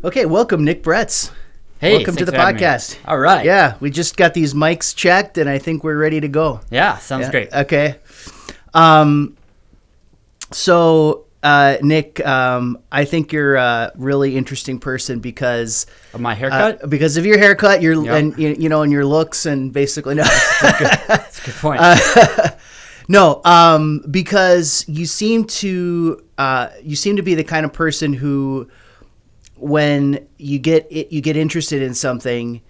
Okay, welcome, Nick Bretz. Hey, welcome to the thanks for having podcast. me. All right. Yeah, we just got these mics checked, and I think we're ready to go. Yeah, sounds great. Okay. Nick, I think you're a really interesting person because Of my haircut? because of your haircut, your Yep. and and your looks, and basically no. That's a good point. Because you seem to be the kind of person who, when you get interested in something,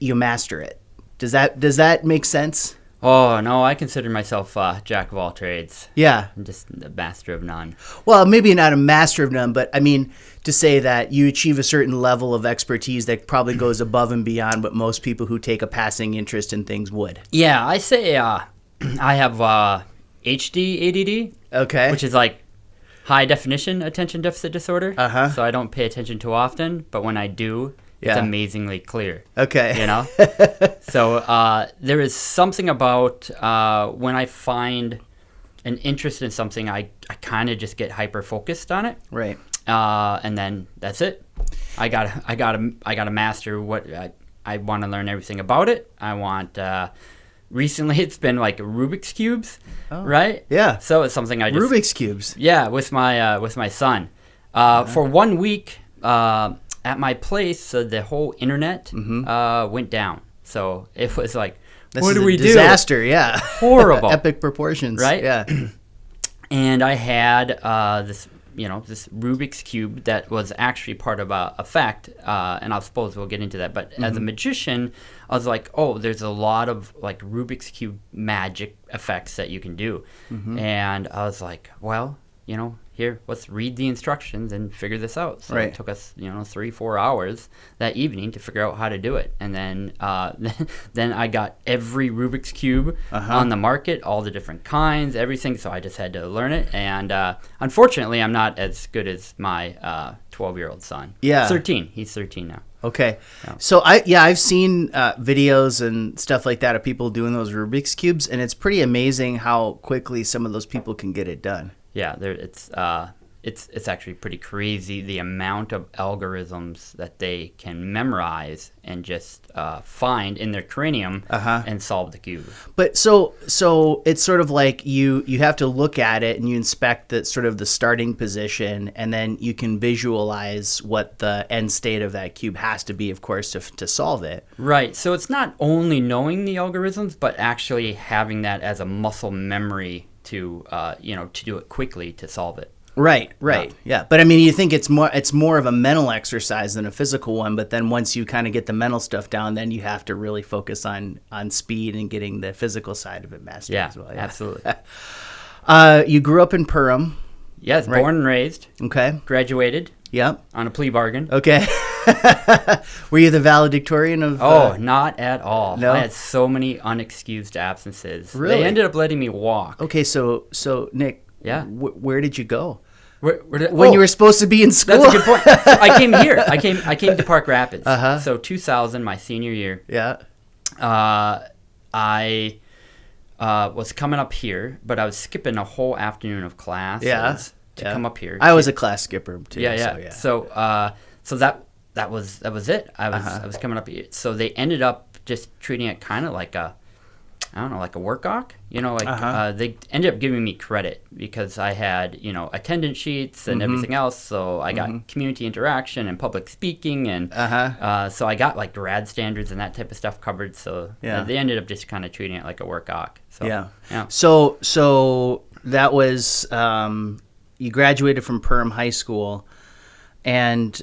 you master it. Does that make sense? Oh, no, I consider myself jack of all trades. Yeah. I'm just a master of none. Well, maybe not a master of none, but I mean to say that you achieve a certain level of expertise that probably goes above and beyond what most people who take a passing interest in things would. Yeah, I say I have HD, ADD, Okay. which is like high definition attention deficit disorder. Uh-huh. So I don't pay attention too often, but when I do, it's Yeah. amazingly clear. Okay. You know? So there is something about when I find an interest in something, I kind of just get hyper focused on it. Right. And then that's it. I gotta master what I want to learn everything about it. I want. Recently, it's been like Rubik's cubes, right? Yeah. So it's something I just Rubik's cubes. yeah with my son. For 1 week at my place, the whole internet went down. So it was like, This what is do a we do? disaster, yeah. Horrible. Epic proportions. Right? Yeah. And I had this Rubik's cube that was actually part of a effect, and I suppose we'll get into that. But as a magician, I was like, oh, there's a lot of like Rubik's cube magic effects that you can do, and I was like, well, here, let's read the instructions and figure this out. So Right. it took us, 3-4 hours that evening to figure out how to do it. And then then I got every Rubik's Cube on the market, all the different kinds, everything. So I just had to learn it. And unfortunately, I'm not as good as my 12-year-old son. Yeah. 13. He's 13 now. Okay. Yeah. So I've seen videos and stuff like that of people doing those Rubik's cubes, and it's pretty amazing how quickly some of those people can get it done. Yeah, it's actually pretty crazy the amount of algorithms that they can memorize and just find in their cranium and solve the cube. But so it's sort of like you have to look at it and you inspect the sort of the starting position, and then you can visualize what the end state of that cube has to be, of course, to solve it. Right. So it's not only knowing the algorithms, but actually having that as a muscle memory to to do it quickly to solve it. Right. Yeah. But I mean, you think it's more of a mental exercise than a physical one, but then once you kind of get the mental stuff down, then you have to really focus on speed and getting the physical side of it mastered as well. Yeah. Absolutely. You grew up in Perham. Yes, Right. born and raised, Okay. graduated Yep. on a plea bargain. Okay. Were you the valedictorian of? Oh, not at all. No? I had so many unexcused absences. Really? They ended up letting me walk. Okay, so Nick. Yeah. Where did you go When you were supposed to be in school? That's a good point. I came here. I came to Park Rapids. Uh-huh. So 2000, my senior year. Yeah. I was coming up here, but I was skipping a whole afternoon of classes to come up here. I was a class skipper too. Yeah. So, So that was it. I was coming up here. So they ended up just treating it kind of like a work-ock. They ended up giving me credit because I had, attendance sheets and everything else. So I got community interaction and public speaking. And so I got like grad standards and that type of stuff covered. So they ended up just kind of treating it like a work-ock. So, yeah. So that was, you graduated from Perham High School, and,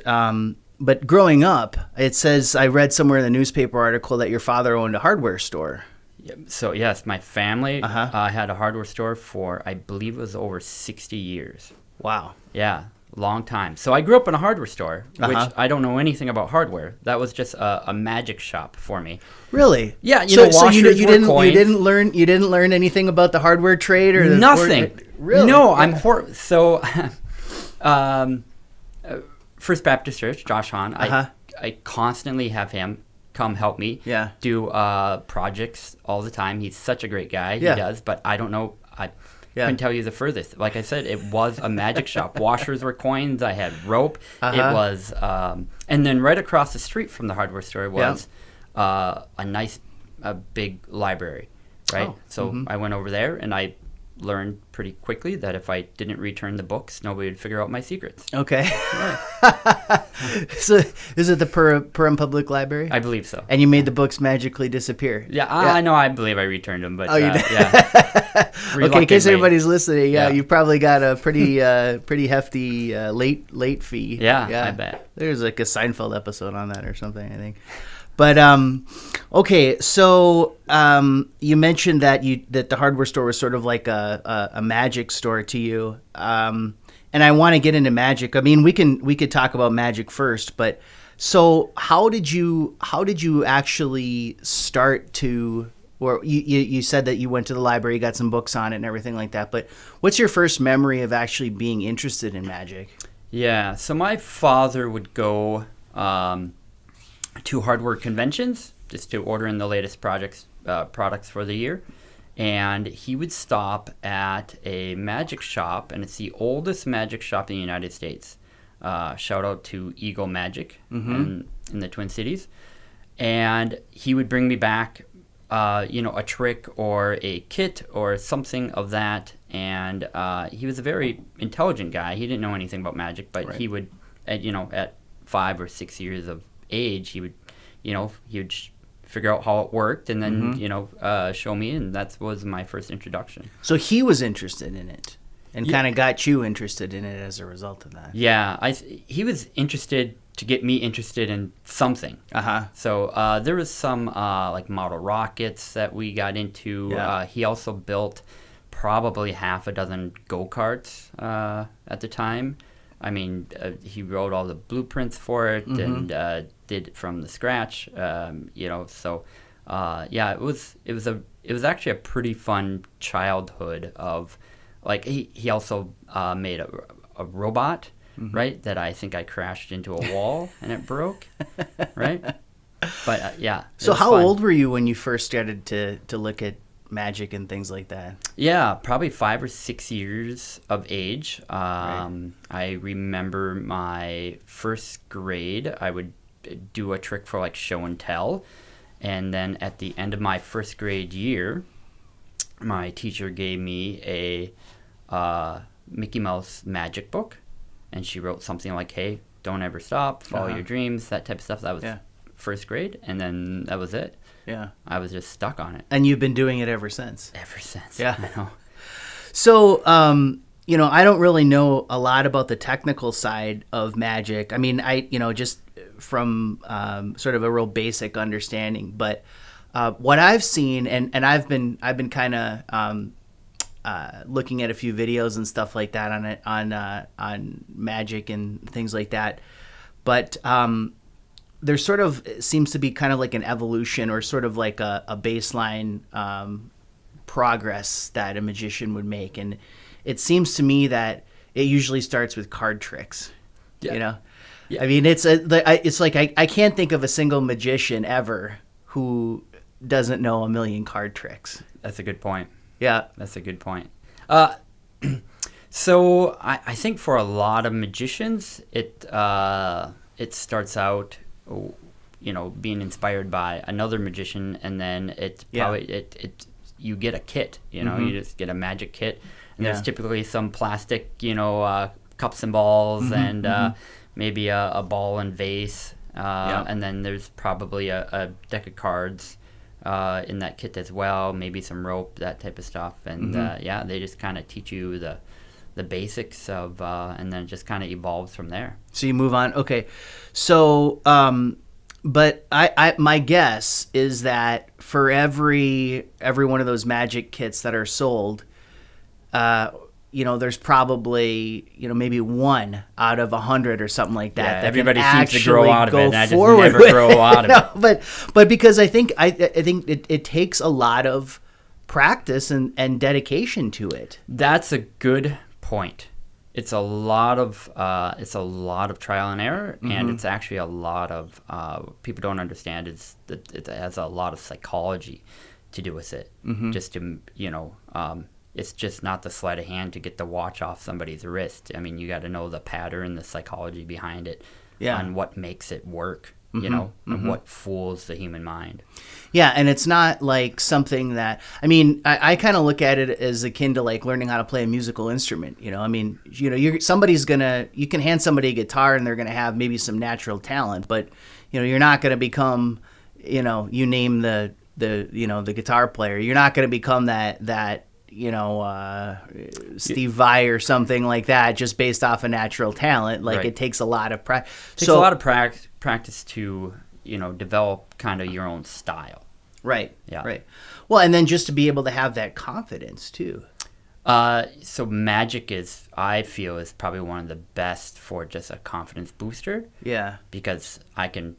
but growing up, it says, I read somewhere in the newspaper article that your father owned a hardware store. So yes, my family had a hardware store for, I believe it was over 60 years. Wow. Yeah, long time. So I grew up in a hardware store, which I don't know anything about hardware. That was just a magic shop for me. Really? Yeah, washers you didn't learn anything about the hardware trade or nothing. Really? No, I'm so First Baptist Church, Josh Hahn. I constantly have him come help me do projects all the time. He's such a great guy. Yeah. He does, but I don't know. couldn't tell you the furthest. Like I said, it was a magic shop. Washers were coins. I had rope. It was, and then right across the street from the hardware store was a nice, big library, right? So I went over there, and I learned pretty quickly that if I didn't return the books, nobody would figure out my secrets. Okay. So is it the Perham Public Library? I believe so. And you made the books magically disappear? Yeah, I know. I believe I returned them, but you did? yeah. Okay, in case everybody's listening, you probably got a pretty hefty late fee. Yeah, I bet. There's like a Seinfeld episode on that or something, I think. But okay, so you mentioned that the hardware store was sort of like a magic store to you, and I want to get into magic. I mean, we could talk about magic first, but so how did you actually start to? Or you said that you went to the library, got some books on it, and everything like that. But what's your first memory of actually being interested in magic? Yeah, so my father would go to hardware conventions just to order in the latest products for the year, and he would stop at a magic shop, and it's the oldest magic shop in the United States. Shout out to Eagle Magic in the Twin Cities, and he would bring me back a trick or a kit or something of that, and he was a very intelligent guy. He didn't know anything about magic, but he would at 5 or 6 years of age, he would figure out how it worked, and then show me, and that was my first introduction. So he was interested in it, and kind of got you interested in it as a result of that. Yeah, he was interested to get me interested in something. So there was some like model rockets that we got into. He also built probably half a dozen go-karts at the time. I mean, he wrote all the blueprints for it and did it from the scratch. So it was actually a pretty fun childhood of, like, he also made a robot, right? That I think I crashed into a wall and it broke, right? But So how fun. old were you when you first started to look at magic and things like that? Yeah, probably 5 or 6 years of age. I remember my first grade, I would do a trick for like show and tell. And then at the end of my first grade year, my teacher gave me a Mickey Mouse magic book. And she wrote something like, hey, don't ever stop, follow your dreams, that type of stuff. That was first grade. And then that was it. Yeah. I was just stuck on it. And you've been doing it ever since. Ever since. Yeah. I know. So, I don't really know a lot about the technical side of magic. I mean, just from sort of a real basic understanding. But what I've seen, and I've been kind of looking at a few videos and stuff like that on magic and things like that. But there sort of seems to be kind of like an evolution or sort of like a baseline progress that a magician would make. And it seems to me that it usually starts with card tricks, Yeah. I mean, it's like I can't think of a single magician ever who doesn't know a million card tricks. That's a good point. Yeah. That's a good point. So I think for a lot of magicians, it starts out, being inspired by another magician, and then you get a kit. You just get a magic kit, and there's typically some plastic, cups and balls, and maybe a ball and vase, and then there's probably a deck of cards in that kit as well, maybe some rope, that type of stuff, and they just kind of teach you the basics of, and then it just kind of evolves from there. So you move on. Okay, so but my guess is that for every one of those magic kits that are sold, there's probably maybe 1 out of 100 or something like that. Yeah, that everybody seems to grow out of it, and I just forward never grow out of it. But because I think it takes a lot of practice and dedication to it. That's a good point. It's a lot of trial and error, and it's actually a lot of people don't understand is that it has a lot of psychology to do with it. Just to it's just not the sleight of hand to get the watch off somebody's wrist. I mean, you got to know the pattern, the psychology behind it, on what makes it work, you know, and what fools the human mind. Yeah, and it's not like something that, I mean, I kind of look at it as akin to like learning how to play a musical instrument. You know, I mean, you know, you can hand somebody a guitar and they're gonna have maybe some natural talent, but you know, you're not gonna become, you know, you name the guitar player. You're not gonna become that you know, Steve Vai or something like that just based off of natural talent. Like it takes a lot of practice. It takes a lot of practice to, you know, develop kind of your own style. Right. Yeah. Right. Well, and then just to be able to have that confidence too. So magic I feel is probably one of the best for just a confidence booster. Yeah. Because I could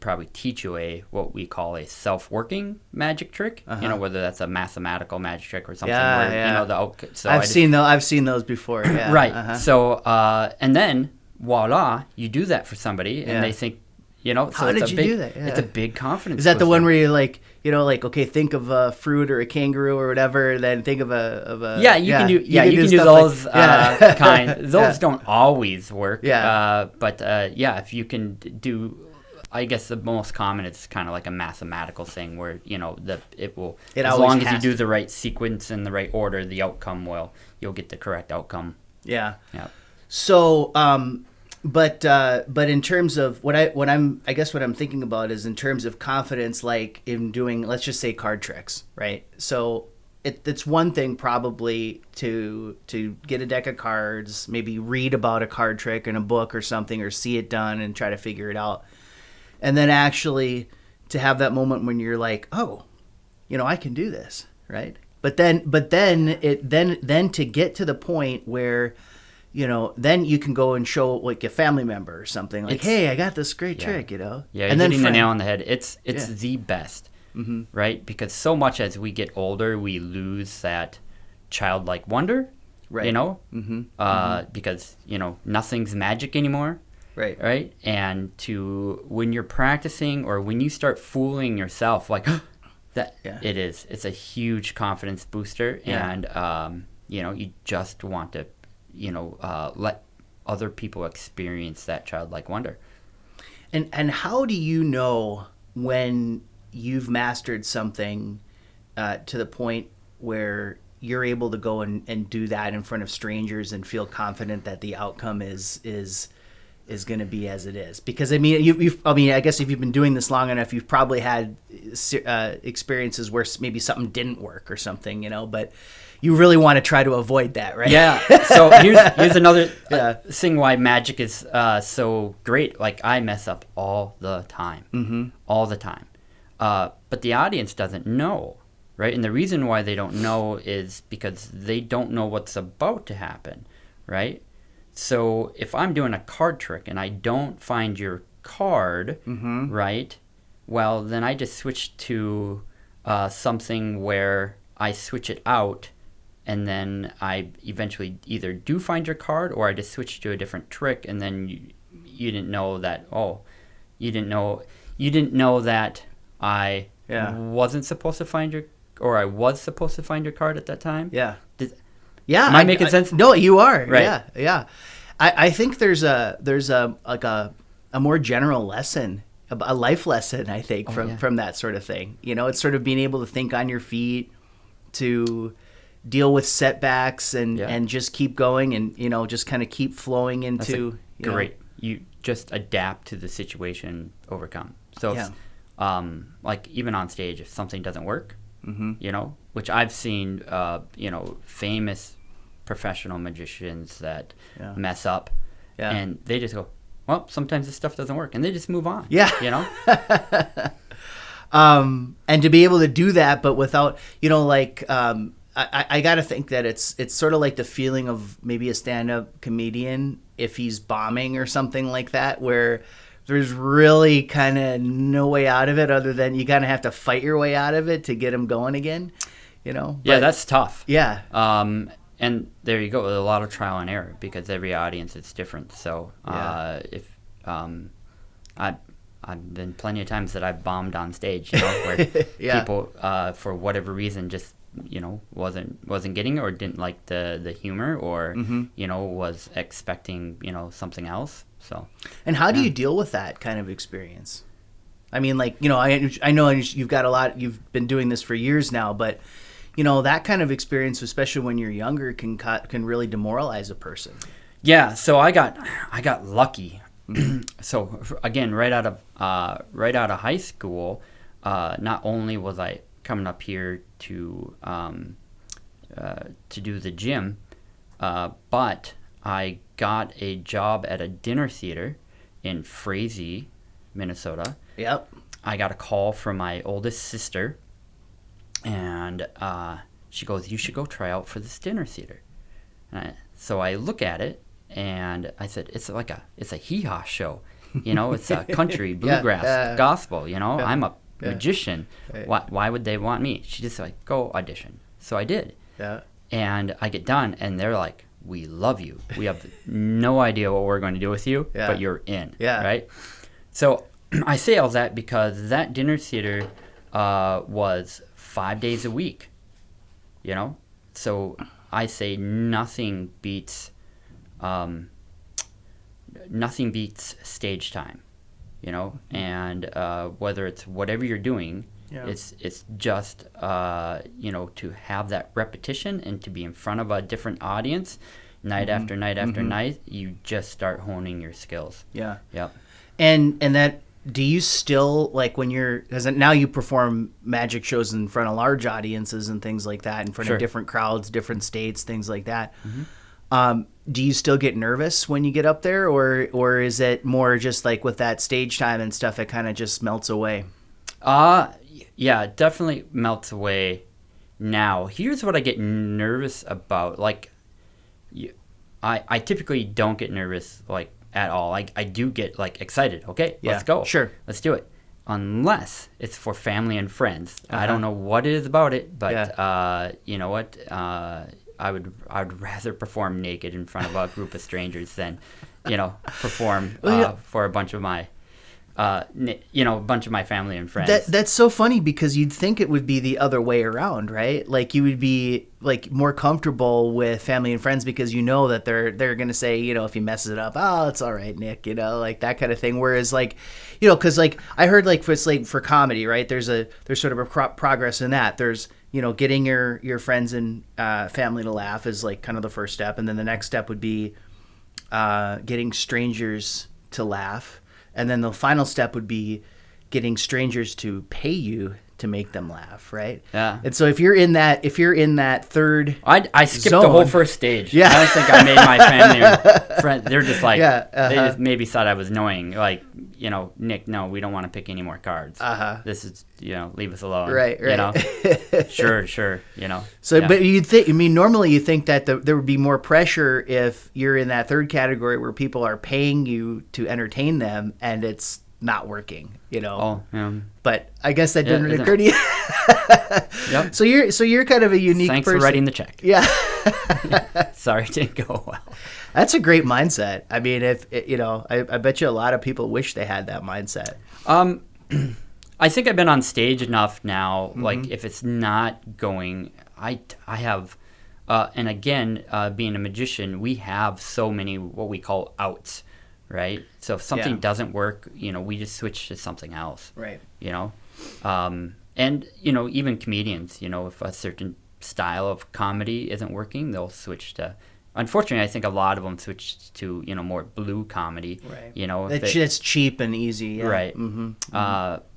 probably teach you what we call a self-working magic trick. You know, whether that's a mathematical magic trick or something. You know, I've seen those before. Yeah. Right. So, and then voila, you do that for somebody, and they think, you know, so how did you do that? Yeah. It's a big confidence. Is that booster. the one where you like, you know, like, okay, think of a fruit or a kangaroo or whatever, then think of a you can do those like, kind. Those don't always work. Yeah. But if you can do, I guess the most common is kind of like a mathematical thing where, you know, as long as you do the right sequence and the right order, the outcome you'll get the correct outcome. Yeah. Yeah. So, but in terms of what I'm thinking about is in terms of confidence, like in doing, let's just say card tricks, right? So it's one thing probably to get a deck of cards, maybe read about a card trick in a book or something, or see it done and try to figure it out. And then actually to have that moment when you're like, oh, you know, I can do this, right? But then to get to the point where, you know, then you can go and show like a family member or something like, hey, I got this great trick, you know? Yeah, and then hitting the nail on the head. It's the best, right? Because so much as we get older, we lose that childlike wonder, right? You know, because, you know, nothing's magic anymore. Right. And when you're practicing or when you start fooling yourself, like it's a huge confidence booster. Yeah. And, you know, you just want to, you know, let other people experience that childlike wonder. And how do you know when you've mastered something to the point where you're able to go and do that in front of strangers and feel confident that the outcome is going to be as it is? Because I mean, I guess if you've been doing this long enough, you've probably had experiences where maybe something didn't work or something, you know, but you really want to try to avoid that, right? Yeah. So here's another thing why magic is so great. Like, I mess up all the time, all the time. But the audience doesn't know, right? And the reason why they don't know is because they don't know what's about to happen, right? So if I'm doing a card trick and I don't find your card, right, well, then I just switch to something where I switch it out, and then I eventually either do find your card or I just switch to a different trick, and then you didn't know that, you didn't know that I wasn't supposed to find or I was supposed to find your card at that time. Yeah. Yeah, am I making sense? No, you are. Right. Yeah. I think there's a more general lesson, a life lesson, I think, from that sort of thing. You know, it's sort of being able to think on your feet, to deal with setbacks and just keep going and, you know, just kind of keep flowing into. Great. You just adapt to the situation, overcome. So, like even on stage, if something doesn't work, you know, which I've seen, you know, famous professional magicians that mess up, and they just go, well, sometimes this stuff doesn't work, and they just move on. Yeah, you know. And to be able to do that, but without, you know, like, I got to think that it's sort of like the feeling of maybe a stand-up comedian if he's bombing or something like that, where there's really kind of no way out of it other than you kind of have to fight your way out of it to get him going again, you know? Yeah, that's tough. Yeah. And there you go, a lot of trial and error because every audience is different. So if I I've been plenty of times that I've bombed on stage, where people, for whatever reason, just, wasn't getting it or didn't like the humor or, was expecting, something else. So. And how do you deal with that kind of experience? I mean, like, I know you've got you've been doing this for years now, but, that kind of experience, especially when you're younger, can really demoralize a person. Yeah. So I got lucky. So again, right out of high school, not only was I coming up here to do the gym, but I got a job at a dinner theater in Frazee, Minnesota. Yep. I got a call from my oldest sister, and she goes, "You should go try out for this dinner theater." So I look at it, and I said, "It's a hee-haw show, It's a country bluegrass gospel, I'm a magician. Right. Why would they want me?" She just like, "Go audition." So I did. Yeah. And I get done, and they're like, "We love you. We have no idea what we're going to do with you, but you're in." Yeah. Right. So I say all that because that dinner theater was 5 days a week, So I say nothing beats stage time, and whether it's whatever you're doing, it's just to have that repetition and to be in front of a different audience night after night after night, you just start honing your skills. Yeah. Yep. And that, do you still, like, when because now you perform magic shows in front of large audiences and things like that, in front of different crowds, different states, things like that. Do you still get nervous when you get up there, or is it more just like with that stage time and stuff, it kind of just melts away? Yeah, it definitely melts away now. Here's what I get nervous about. Like, I typically don't get nervous, like, at all. I do get, like, excited. Okay, let's go. Sure. Let's do it. Unless it's for family and friends. I don't know what it is about it, but you know what? I would rather perform naked in front of a group of strangers than, perform for a bunch of my family and friends. That's so funny, because you'd think it would be the other way around, right? Like, you would be, like, more comfortable with family and friends because that they're going to say, if you mess it up, "Oh, it's all right, Nick," like that kind of thing. Whereas, like, because, like, I heard, like, for comedy, right? There's sort of a progress in that. There's, getting your friends and family to laugh is, like, kind of the first step, and then the next step would be getting strangers to laugh. And then the final step would be getting strangers to pay you to make them laugh, right? Yeah. And so if you're in that third I skipped zone, the whole first stage. Yeah. I don't think I made my family and friends. They're just like, they just maybe thought I was annoying. Like, "Nick, no, we don't want to pick any more cards. This is, leave us alone." Right. Sure. So, yeah. But normally you think that there would be more pressure if you're in that third category where people are paying you to entertain them and it's not working, Oh, yeah. But I guess that didn't occur to you. Yep. So you're kind of a unique Thanks person. for writing the check. Yeah. Sorry it didn't go well. That's a great mindset. I mean, I bet you a lot of people wish they had that mindset. I think I've been on stage enough now. Like, if it's not going, I have, and again, being a magician, we have so many what we call outs, right? So if something doesn't work, we just switch to something else. Right. And even comedians, if a certain style of comedy isn't working, they'll switch to. Unfortunately, I think a lot of them switch to Mm-hmm. more blue comedy. Right. It's cheap and easy. Yeah. Right.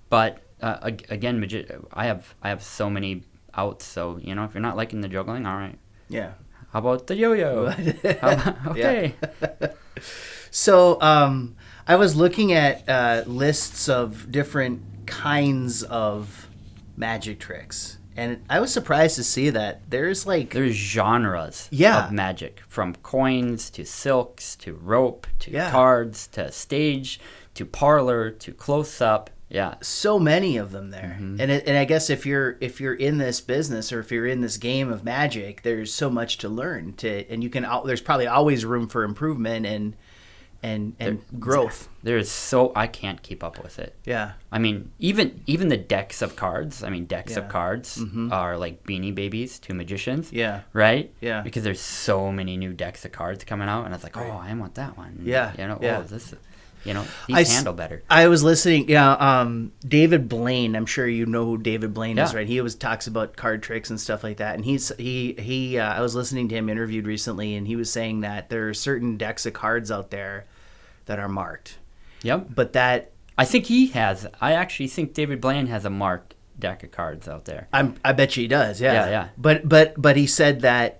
But again, I have so many outs. So if you're not liking the juggling, all right. Yeah. How about the yo-yo? Okay. So I was looking at lists of different kinds of magic tricks, and I was surprised to see that there's genres of magic, from coins to silks to rope to cards to stage to parlor to close-up. Yeah, so many of them there. And I guess if you're in this business, or if you're in this game of magic, there's so much to learn and you can there's probably always room for improvement and growth. I can't keep up with it. Yeah. I mean, even the decks of cards. I mean, decks of cards are like Beanie Babies to magicians. Yeah. Right? Yeah. Because there's so many new decks of cards coming out, and I was like, oh, I want that one. Yeah. This, these handle better. I was listening. David Blaine. I'm sure you know who David Blaine is, right? He always talks about card tricks and stuff like that. And I was listening to him interviewed recently, and he was saying that there are certain decks of cards out there that are marked. Yep. But that I actually think David Blaine has a marked deck of cards out there. I bet you he does. Yeah. Yeah. But he said that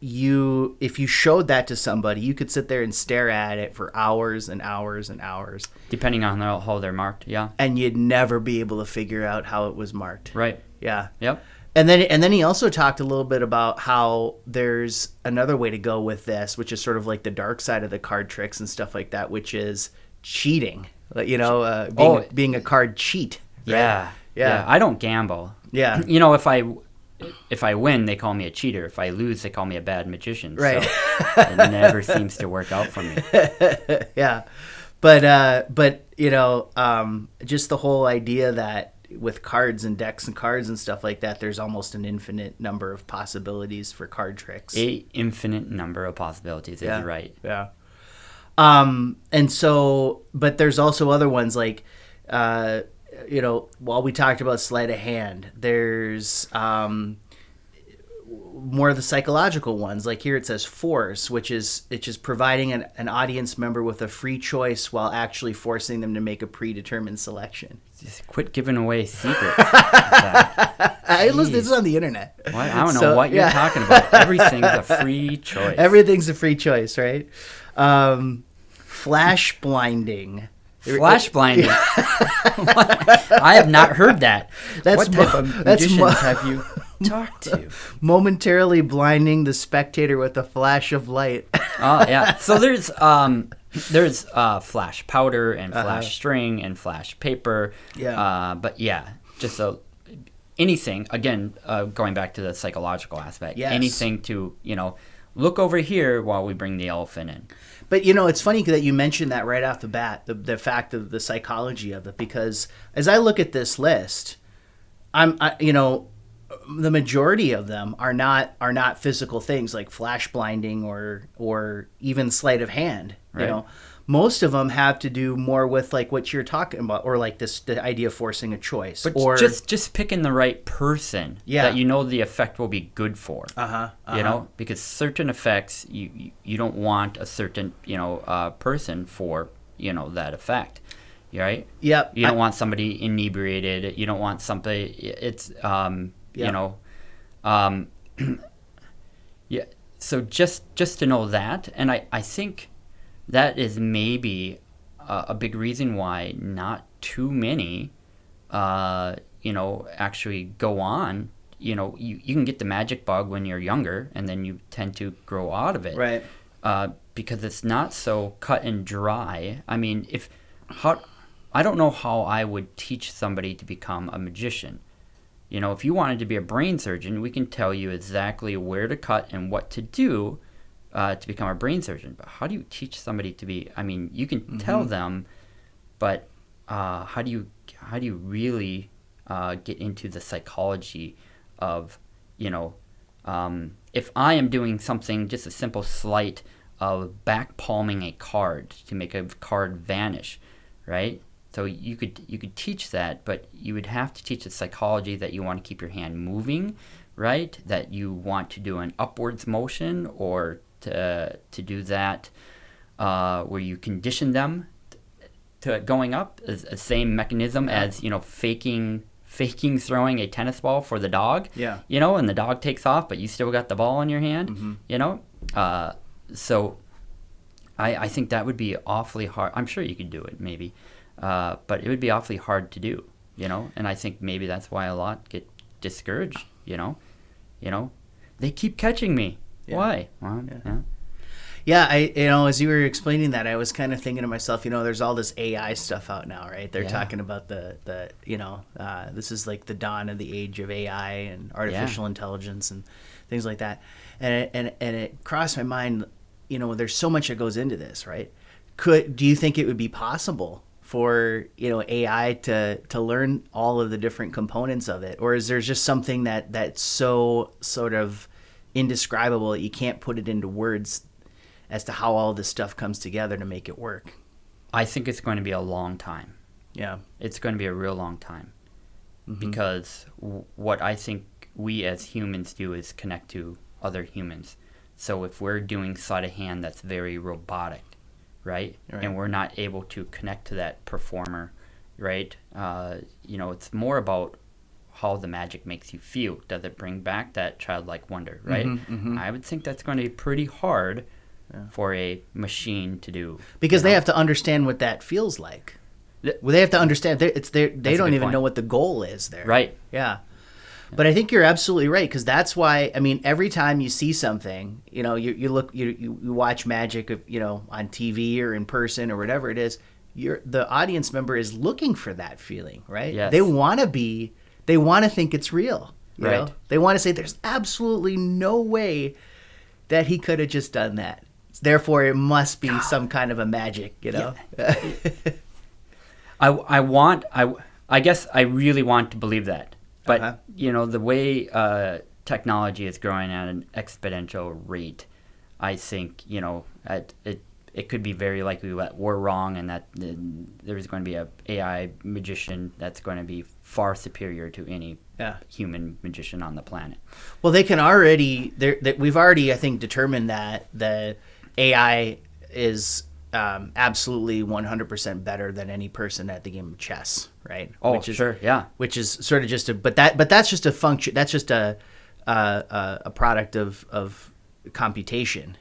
if you showed that to somebody, you could sit there and stare at it for hours and hours and hours, depending on how they're marked. Yeah. And you'd never be able to figure out how it was marked. Right. Yeah. Yep. And then he also talked a little bit about how there's another way to go with this, which is sort of like the dark side of the card tricks and stuff like that, which is cheating. Being a card cheat. Right? Yeah. I don't gamble. Yeah. If I win, they call me a cheater. If I lose, they call me a bad magician. Right. So it never seems to work out for me. Yeah. But just the whole idea that with cards and decks and cards and stuff like that, there's almost an infinite number of possibilities for card tricks. Infinite number of possibilities. You're right. Yeah. And so, but there's also other ones like, while we talked about sleight of hand, there's more of the psychological ones. Like here it says force, which is providing an audience member with a free choice while actually forcing them to make a predetermined selection. Just quit giving away secrets. This is on the internet. What? I don't know what you're talking about. Everything's a free choice. Everything's a free choice, right? Flash blinding. Flash blinding. I have not heard that. What type of magicians have you talked to? Momentarily blinding the spectator with a flash of light. Oh yeah. So there's flash powder and flash string and flash paper. Yeah. But yeah, just anything. Again, going back to the psychological aspect. Yes. Anything to look over here while we bring the elephant in. But it's funny that you mentioned that right off the bat, the fact of the psychology of it, because as I look at this list, the majority of them are not physical things like flash blinding or even sleight of hand. Right. Most of them have to do more with like what you're talking about, or like the idea of forcing a choice, but or just picking the right person that the effect will be good for. Because certain effects you don't want a certain person for that effect. Right? Yep. You don't want somebody inebriated. You don't want somebody. It's yeah. So just to know that, and I think that is maybe a big reason why not too many, actually go on. You can get the magic bug when you're younger, and then you tend to grow out of it. Right. Because it's not so cut and dry. I mean, I don't know how I would teach somebody to become a magician. If you wanted to be a brain surgeon, we can tell you exactly where to cut and what to do to become a brain surgeon. But how do you teach somebody to be? I mean, you can tell them, but how do you really get into the psychology of if I am doing something, just a simple sleight of back palming a card to make a card vanish, right? So you could teach that, but you would have to teach the psychology that you want to keep your hand moving, right? That you want to do an upwards motion, or to do that where you condition them to going up. Is the same mechanism as faking throwing a tennis ball for the dog. Yeah. And the dog takes off, but you still got the ball in your hand. So I think that would be awfully hard. I'm sure you could do it, maybe. But it would be awfully hard to do, and I think maybe that's why a lot get discouraged, they keep catching me. Yeah. Why? Well, yeah. As you were explaining that, I was kind of thinking to myself, there's all this AI stuff out now, right? They're talking about the this is like the dawn of the age of AI and artificial intelligence and things like that. And it crossed my mind, there's so much that goes into this, right? Do you think it would be possible for, AI to learn all of the different components of it? Or is there just something that's so sort of indescribable that you can't put it into words as to how all this stuff comes together to make it work? I think it's going to be a long time. Yeah. It's going to be a real long time. Because what I think we as humans do is connect to other humans. So if we're doing sleight of hand that's very robotic, right? And we're not able to connect to that performer, right? It's more about how the magic makes you feel. Does it bring back that childlike wonder, right? I would think that's going to be pretty hard for a machine to do. Because they have to understand what that feels like. Well, they have to understand they don't even know what the goal is there. Right. Yeah. But I think you're absolutely right, because that's why, every time you see something, you watch magic, on TV or in person or whatever it is, the audience member is looking for that feeling, right? Yes. They want to think it's real. You Right. know? They want to say there's absolutely no way that he could have just done that. Therefore, it must be some kind of a magic, Yeah. I guess I really want to believe that. But, the way technology is growing at an exponential rate, I think, it could be very likely that we're wrong and that there's going to be a AI magician that's going to be far superior to any human magician on the planet. Well, they can already, we've already, I think, determined that the AI is absolutely 100% better than any person at the game of chess, right? Oh, sure, yeah. Which is sort of just but that's just a function. That's just a product of computation.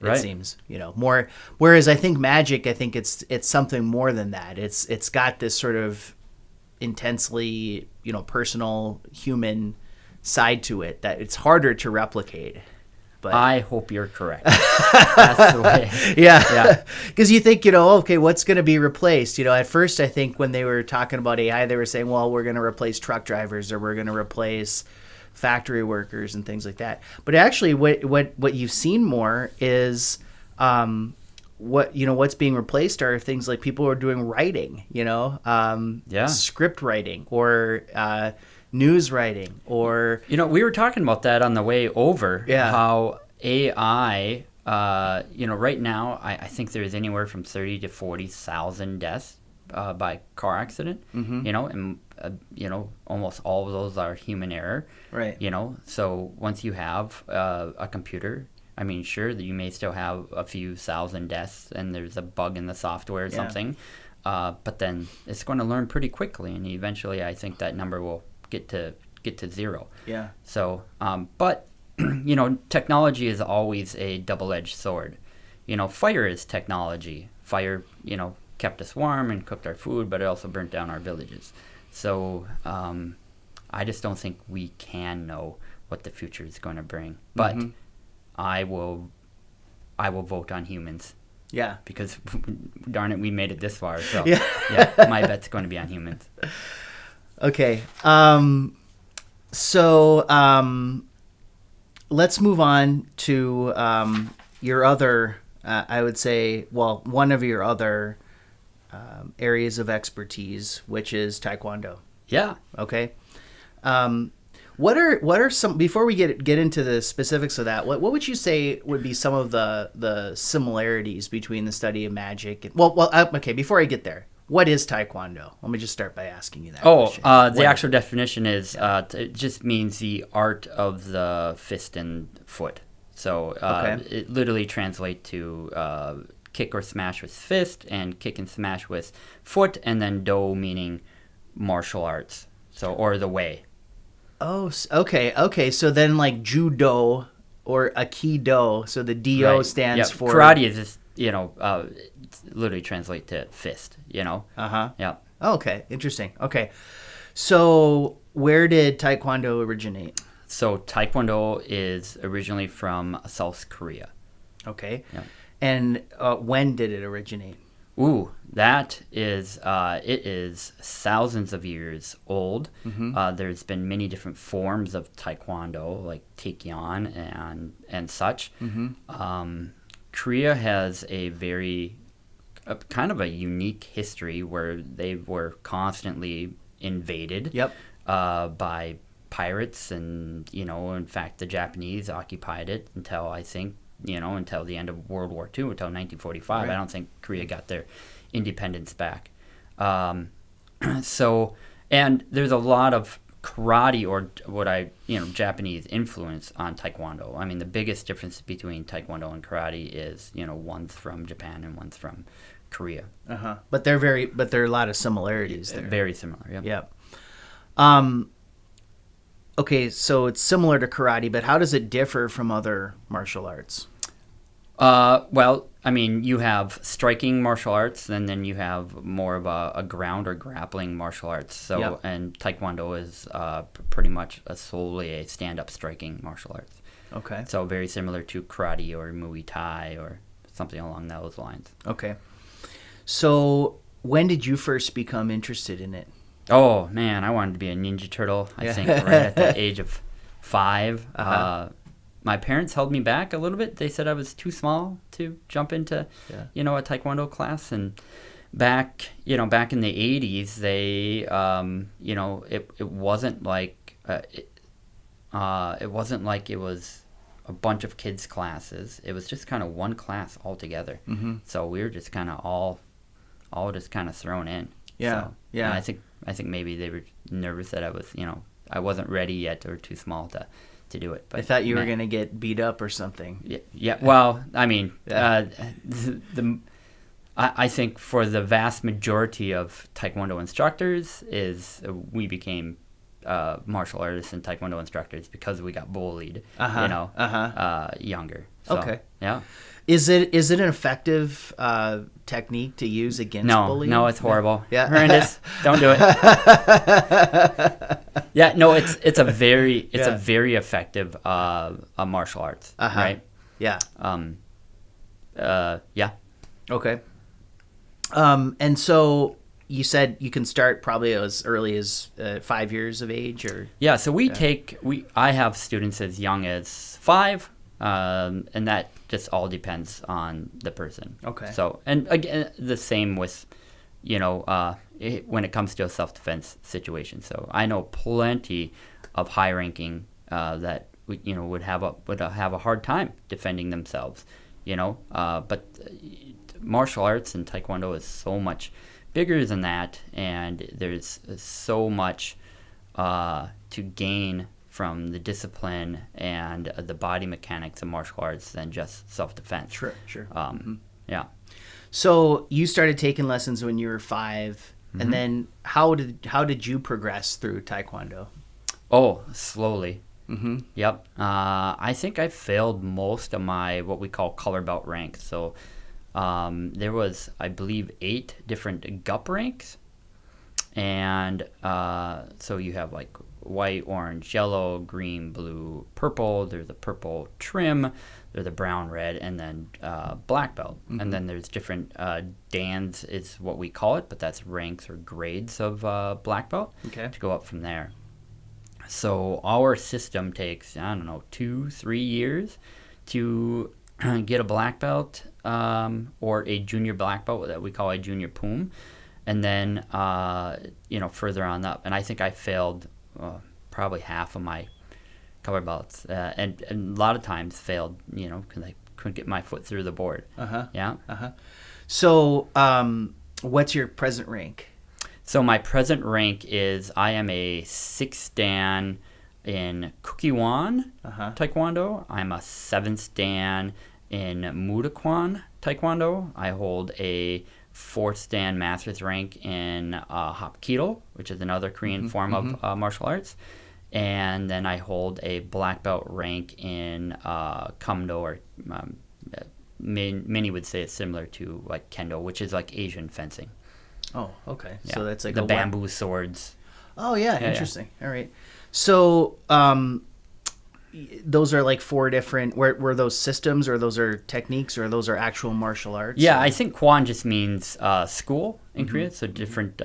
It seems, more. Whereas I think magic, it's something more than that. It's got this sort of intensely, personal human side to it that it's harder to replicate. But I hope you're correct. That's the way. Yeah. Because you think, okay, what's going to be replaced? At first, I think when they were talking about AI, they were saying, well, we're going to replace truck drivers or we're going to replace factory workers and things like that. But actually, what you've seen more is what's being replaced are things like people who are doing writing, script writing or news writing or we were talking about that on the way over. How AI right now I think there's anywhere from 30 to 40,000 deaths by car accident. And almost all of those are human error, right? So once you have a computer, sure that you may still have a few thousand deaths and there's a bug in the software or something, but then it's going to learn pretty quickly, and eventually I think that number will get to zero. Yeah. So, but technology is always a double-edged sword. Fire is technology. Fire, kept us warm and cooked our food, but it also burnt down our villages. So, I just don't think we can know what the future is going to bring. But I will vote on humans. Yeah. Because darn it, we made it this far. So yeah, my bet's going to be on humans. Okay. So let's move on to your other, I would say, one of your other areas of expertise, which is Taekwondo. Yeah. Okay. What are some, before we get into the specifics of that, what would you say would be some of the similarities between the study of magic? Okay, before I get there, what is Taekwondo? Let me just start by asking you that question. The actual definition is, it just means the art of the fist and foot. So it literally translates to kick or smash with fist and kick and smash with foot, and then do meaning martial arts, or the way. Oh, okay. So then like judo or aikido, so the do stands for... Karate is just, literally translate to fist, Uh-huh. Yeah. Oh, okay, interesting. Okay. So where did Taekwondo originate? So Taekwondo is originally from South Korea. Okay. Yeah. And when did it originate? Ooh, that is, it is thousands of years old. There's been many different forms of Taekwondo, like Taekyon and such. Korea has a very kind of a unique history where they were constantly invaded by pirates, and in fact the Japanese occupied it until I think until the end of World War II, until 1945. Right. I don't think Korea got their independence back. So, and there's a lot of karate or Japanese influence on Taekwondo. I mean, the biggest difference between Taekwondo and karate is one's from Japan and one's from Korea. But there are a lot of similarities there. Very similar. Yep. Okay, so it's similar to karate, but how does it differ from other martial arts? Well, I mean, you have striking martial arts, and then you have more of a ground or grappling martial arts. So, and Taekwondo is pretty much solely a stand-up striking martial arts. Okay. So very similar to karate or Muay Thai or something along those lines. Okay. So when did you first become interested in it? Oh, man, I wanted to be a Ninja Turtle, I think, right at the age of 5. My parents held me back a little bit. They said I was too small to jump into, a Taekwondo class. And back in the 80s, they, it wasn't like it was a bunch of kids' classes. It was just kind of one class altogether. Mm-hmm. So we were just kind of all just kind of thrown in. Yeah, so, yeah. I think maybe they were nervous that I was, I wasn't ready yet or too small to do it. But I thought you were going to get beat up or something. Yeah. Well, I mean, I think for the vast majority of Taekwondo instructors we became martial artists and Taekwondo instructors because we got bullied, younger. So, okay. Yeah. Is it an effective technique to use against bullying? No, it's horrible. Yeah. Horrendous. Don't do it. Yeah, no, it's a very effective martial arts, right? Yeah. Yeah. Okay. And so you said you can start probably as early as 5 years of age, or yeah. So I have students as young as 5. And that just all depends on the person. Okay. So, and again, the same with, when it comes to a self-defense situation. So I know plenty of high-ranking that would have a hard time defending themselves. But martial arts and Taekwondo is so much bigger than that, and there's so much to gain from the discipline and the body mechanics of martial arts than just self-defense. Sure. Yeah. So you started taking lessons when you were 5, and then how did you progress through Taekwondo? Oh, slowly. Mm-hmm. Yep. I think I failed most of my what we call color belt ranks. So there was, I believe, 8 different GUP ranks, and so you have like white, orange, yellow, green, blue, purple. There's the purple trim. There's the brown, red, and then black belt. Mm-hmm. And then there's different dans is what we call it, but that's ranks or grades of black belt to go up from there. So our system takes, 2-3 years to get a black belt or a junior black belt that we call a junior poom. And then, further on up. And I think I failed probably half of my color belts, and a lot of times failed, because I couldn't get my foot through the board. Yeah. So, what's your present rank? So my present rank is I am a 6th dan in Kukiwan Taekwondo. I'm a 7th dan in Mudakwan Taekwondo. I hold a 4th dan master's rank in Hapkido, which is another Korean form of martial arts. And then I hold a black belt rank in Kamdo, or many would say it's similar to like Kendo, which is like Asian fencing. Oh, okay. Yeah. So that's like the bamboo swords. Oh, yeah, interesting. Yeah. All right. So those are like 4 different, were those systems, or those are techniques, or those are actual martial arts? Yeah, I think Kwan just means school in Korea, so different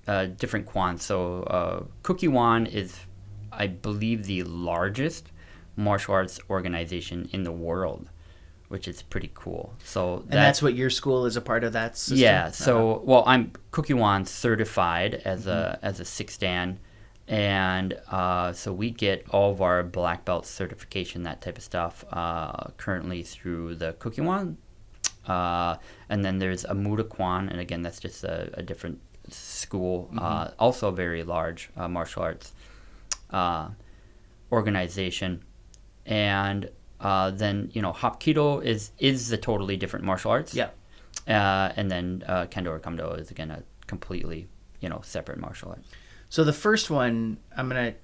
different Kwan. So Kukiwan is, I believe, the largest martial arts organization in the world, which is pretty cool. So and that's what your school is a part of that system? Yeah. So well, I'm Kukiwan certified as a sixth dan, and so we get all of our black belt certification, that type of stuff, currently through the Kukiwan. And then there's a Mudakwan, and again, that's just a different school, also a very large martial arts organization. And then, Hapkido is a totally different martial arts. Yeah. And then Kendo or Kamdo is, again, a completely, separate martial arts. So the first one, I'm going to...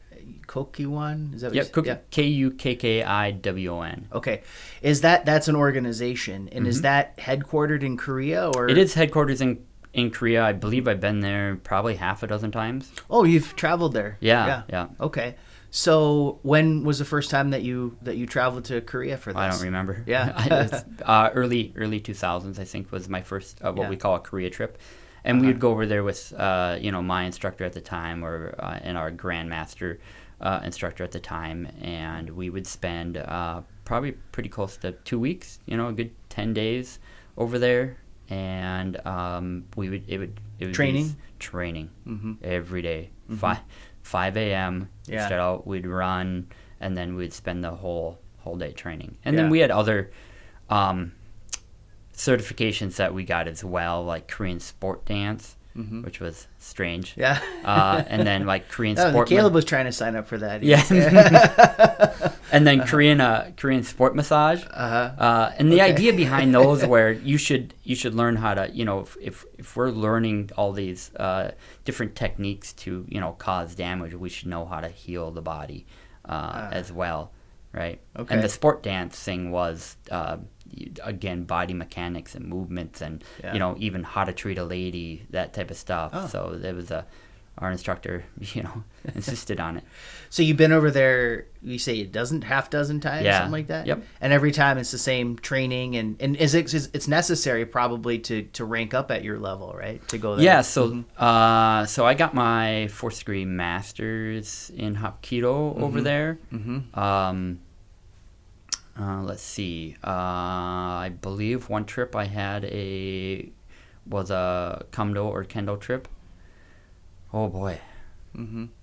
Kokiwan? Is that what yeah, Kukkiwon. Okay. That's an organization, and is that headquartered in Korea, or? It is headquarters in Korea. I believe I've been there probably half a dozen times. Oh, you've traveled there. Yeah. Okay. So when was the first time that you traveled to Korea for this? I don't remember. Yeah. Early 2000s, I think, was my first what we call a Korea trip. And we would go over there with, my instructor at the time, and our grandmaster instructor at the time, and we would spend probably pretty close to 2 weeks, a good 10 days over there, and it would training every day, 5 a.m. Straight out, we'd run, and then we'd spend the whole day training, and then we had other certifications that we got as well, like Korean sport dance, which was strange. Yeah. And then like Korean sport. Caleb was trying to sign up for that. Yeah. And then Korean sport massage. And the idea behind those, where you should learn how to, if we're learning all these different techniques to cause damage, we should know how to heal the body as well, right? Okay. And the sport dance thing was. Again, body mechanics and movements, and even how to treat a lady, that type of stuff. So there was our instructor, insisted on it. So you've been over there, you say half dozen times, something like that. Yep. And every time it's the same training, and it's necessary probably to rank up at your level, right? To go there. Yeah. So so I got my 4th degree master's in Hapkido over there. Let's see. I believe one trip I had was a Kamdo or Kendo trip. Oh boy.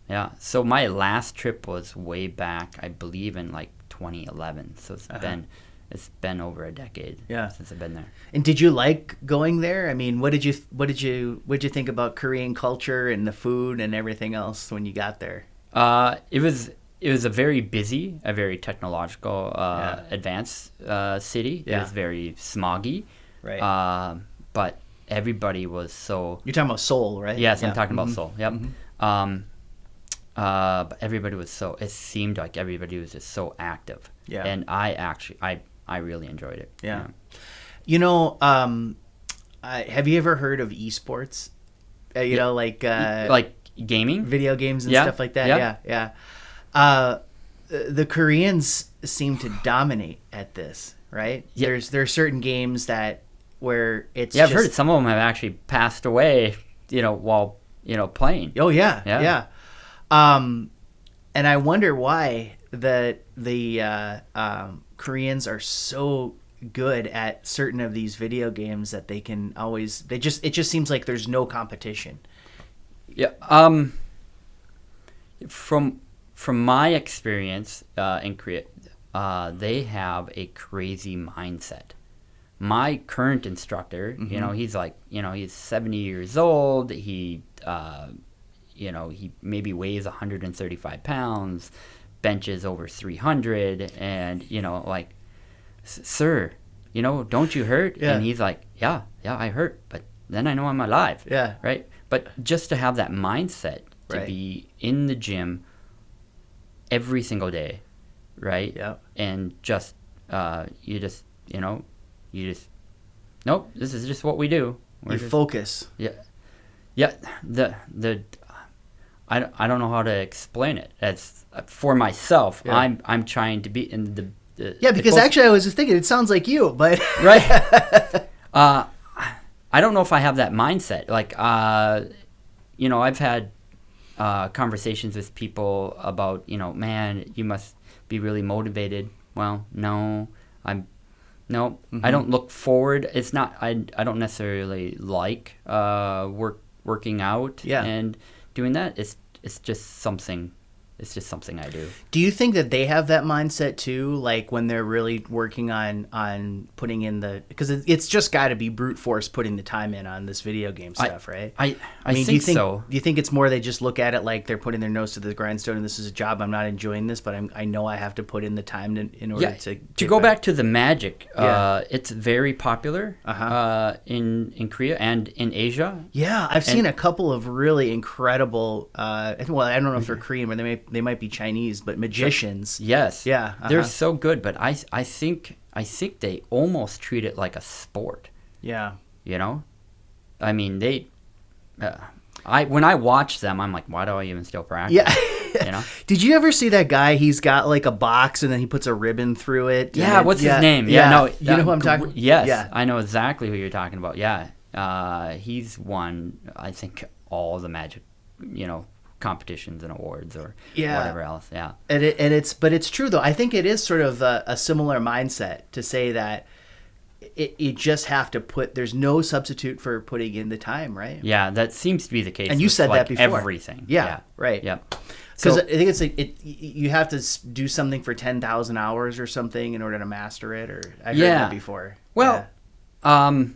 Yeah. So my last trip was way back, I believe, in like 2011. So it's been over a decade since I've been there. And did you like going there? I mean, what did you think about Korean culture and the food and everything else when you got there? It was a very busy, a very technological, advanced city. It was very smoggy. Right. But everybody was so... You're talking about Seoul, right? Yes, I'm talking about Seoul. Yep. But everybody was it seemed like everybody was just so active. Yeah. And I really enjoyed it. Yeah. Have you ever heard of esports? Like gaming? Video games and stuff like that? Yeah. The Koreans seem to dominate at this, right? Yep. There are certain games where it's I've heard some of them have actually passed away, while playing. Oh yeah. And I wonder why the Koreans are so good at certain of these video games that they can always it just seems like there's no competition. Yeah. From my experience in Korea, they have a crazy mindset. My current instructor, he's like, he's 70 years old. He, he maybe weighs 135 pounds, benches over 300, and like, sir, don't you hurt? Yeah. And he's like, yeah, I hurt, but then I know I'm alive. Yeah. Right. But just to have that mindset to be in the gym every single day, right? Yeah. And nope, this is just what we do. Focus. Yeah. Yeah. I don't know how to explain it. As for myself, I'm trying to be in the because actually I was just thinking it sounds like you, but right. I don't know if I have that mindset. Like I've had conversations with people about, man, you must be really motivated. Well, no, I'm No, I don't look forward. It's not. I don't necessarily like working out and doing that. It's just something. It's just something I do. Do you think that they have that mindset too? Like when they're really working on putting in because it's just got to be brute force putting the time in on this video game stuff, right? I mean, think so. Do you think it's more they just look at it like they're putting their nose to the grindstone and this is a job, I'm not enjoying this, but I know I have to put in the time in order to go back to the Magic. It's very popular in Korea and in Asia. Yeah, I've seen a couple of really incredible. Well, I don't know if they're Korean, but they might be Chinese, but magicians. Yes. Yeah. They're so good, but I think they almost treat it like a sport. Yeah. You know? I mean, when I watch them, I'm like, why do I even still practice? Yeah. You know? Did you ever see that guy? He's got like a box and then he puts a ribbon through it. Yeah, what's his name? Yeah, no. You know who I'm talking about? Yes. Yeah. I know exactly who you're talking about. Yeah. He's won, I think, all the Magic, competitions and awards or whatever else. Yeah. But it's true though. I think it is sort of a similar mindset to say that you just have to there's no substitute for putting in the time, right? Yeah, that seems to be the case. And you said that before. Everything. Yeah. Right. Yeah. Because I think it's you have to do something for 10,000 hours or something in order to master it. Or I heard that before. Well, and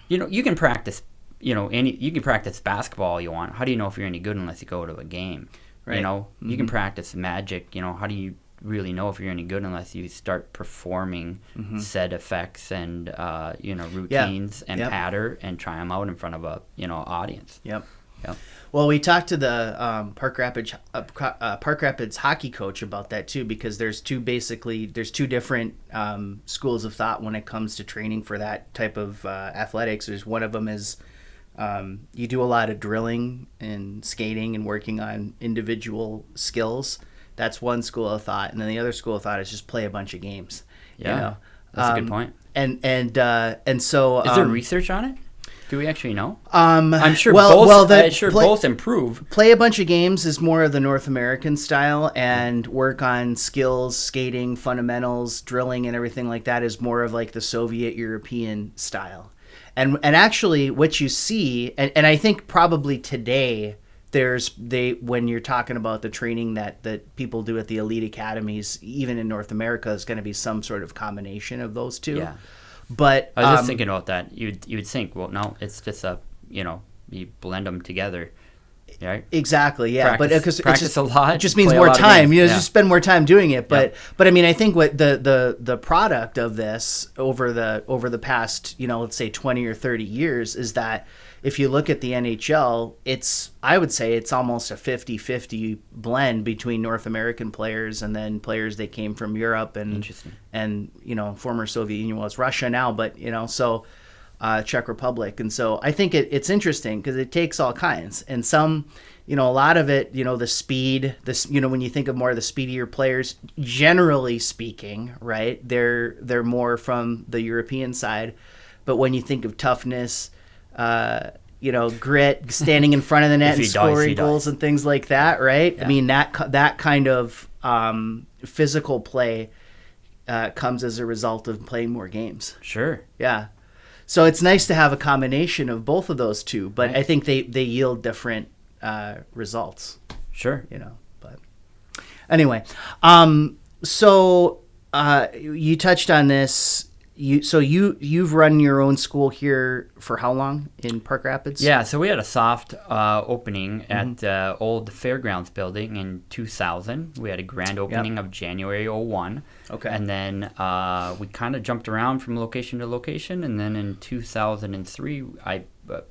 you can practice. You can practice basketball all you want. How do you know if you're any good unless you go to a game? Right. You can practice Magic. How do you really know if you're any good unless you start performing said effects and routines and patter and try them out in front of a audience. Yep. Well, we talked to the Park Rapids hockey coach about that too, because there's two different schools of thought when it comes to training for that type of athletics. There's one of them is you do a lot of drilling and skating and working on individual skills. That's one school of thought, and then the other school of thought is just play a bunch of games. Yeah, that's a good point. And so is there research on it? Do we actually know? I'm sure both improve. Play a bunch of games is more of the North American style, and work on skills, skating, fundamentals, drilling, and everything like that is more of like the Soviet European style. And actually, what you see, and I think probably today, when you're talking about the training that people do at the elite academies, even in North America, is going to be some sort of combination of those two. Yeah. But I was just thinking about that. You would think, well, no, it's just you blend them together, right? Exactly, yeah. Practice, practice a lot. It just means more time. Just spend more time doing it. But I mean, I think what the product of this over the past let's say 20 or 30 years is that if you look at the NHL, I would say it's almost a 50-50 blend between North American players and then players that came from Europe and former Soviet Union. Well, it's Russia now, but Czech Republic. And so I think it's interesting because it takes all kinds, and some, a lot of it, the speed, when you think of more of the speedier players, generally speaking, right, they're more from the European side. But when you think of toughness, grit, standing in front of the net and scoring goals and things like that, right? Yeah. I mean, that kind of physical play comes as a result of playing more games. Sure. Yeah. So it's nice to have a combination of both of those two, but I think they yield different results. Sure. But anyway, so you touched on this. You've run your own school here for how long in Park Rapids? Yeah, so we had a soft opening at the old Fairgrounds building in 2000. We had a grand opening of January 01. Okay. And then we kind of jumped around from location to location, and then in 2003 I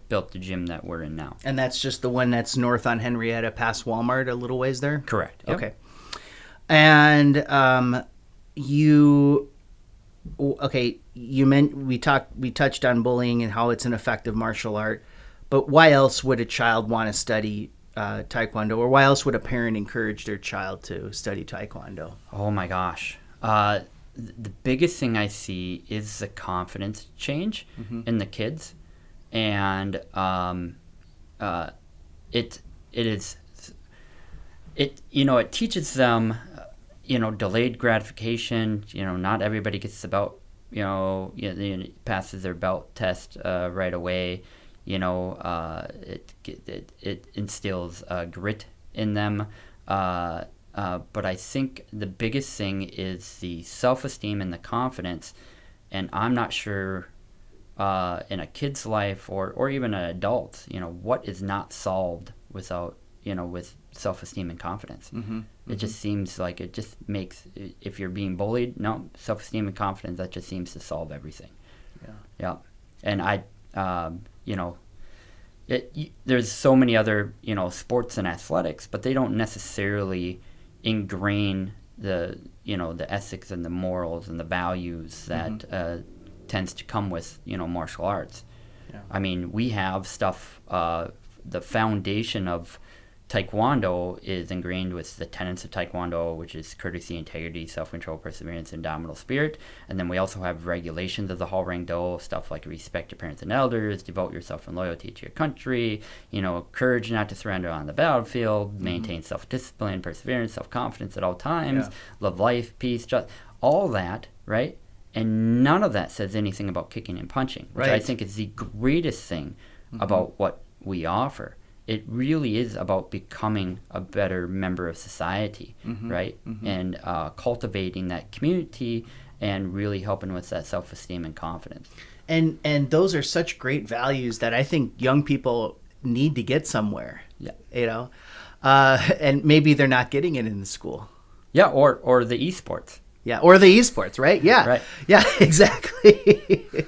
built the gym that we're in now. And that's just the one that's north on Henrietta past Walmart, a little ways there? Correct. Yep. Okay. And we touched on bullying and how it's an effective martial art, but why else would a child want to study Taekwondo, or why else would a parent encourage their child to study Taekwondo? Oh my gosh. The biggest thing I see is the confidence change in the kids, and it teaches them, delayed gratification. Not everybody gets the belt. Passes their belt test right away. It instills grit in them. But I think the biggest thing is the self-esteem and the confidence. And I'm not sure in a kid's life or even an adult, what is not solved without, with self-esteem and confidence. Mm-hmm. It just seems like it just makes, if you're being bullied, no, self-esteem and confidence, that just seems to solve everything. Yeah. And there's so many other, sports and athletics, but they don't necessarily ingrain the ethics and the morals and the values that tends to come with, martial arts. Yeah. I mean, we have stuff, the foundation of Taekwondo is ingrained with the tenets of Taekwondo, which is courtesy, integrity, self-control, perseverance, indomitable spirit. And then we also have regulations of the Hall Rang Do, stuff like respect your parents and elders, devote yourself in loyalty to your country, courage not to surrender on the battlefield, maintain self-discipline, perseverance, self-confidence at all times, love life, peace, just all that, right? And none of that says anything about kicking and punching, which I think is the greatest thing about what we offer. It really is about becoming a better member of society, right? And cultivating that community and really helping with that self-esteem and confidence. And those are such great values that I think young people need to get somewhere. Yeah. And maybe they're not getting it in the school. Yeah, or the esports. Yeah, or the esports, right? Yeah. Right. Yeah, exactly.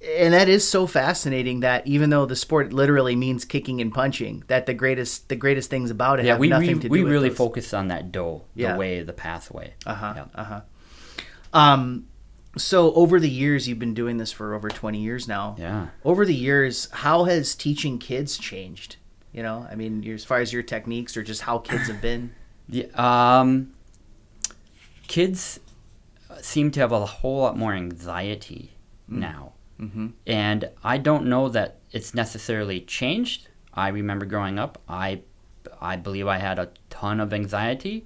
And that is so fascinating that even though the sport literally means kicking and punching, that the greatest things about it have nothing to do with we really those. focus on that the way, the pathway. So over the years, you've been doing this for over 20 years now. Yeah. Over the years, how has teaching kids changed? I mean, as far as your techniques or just how kids have been? Yeah. Kids seem to have a whole lot more anxiety now. And I don't know that it's necessarily changed. I remember growing up, I believe I had a ton of anxiety.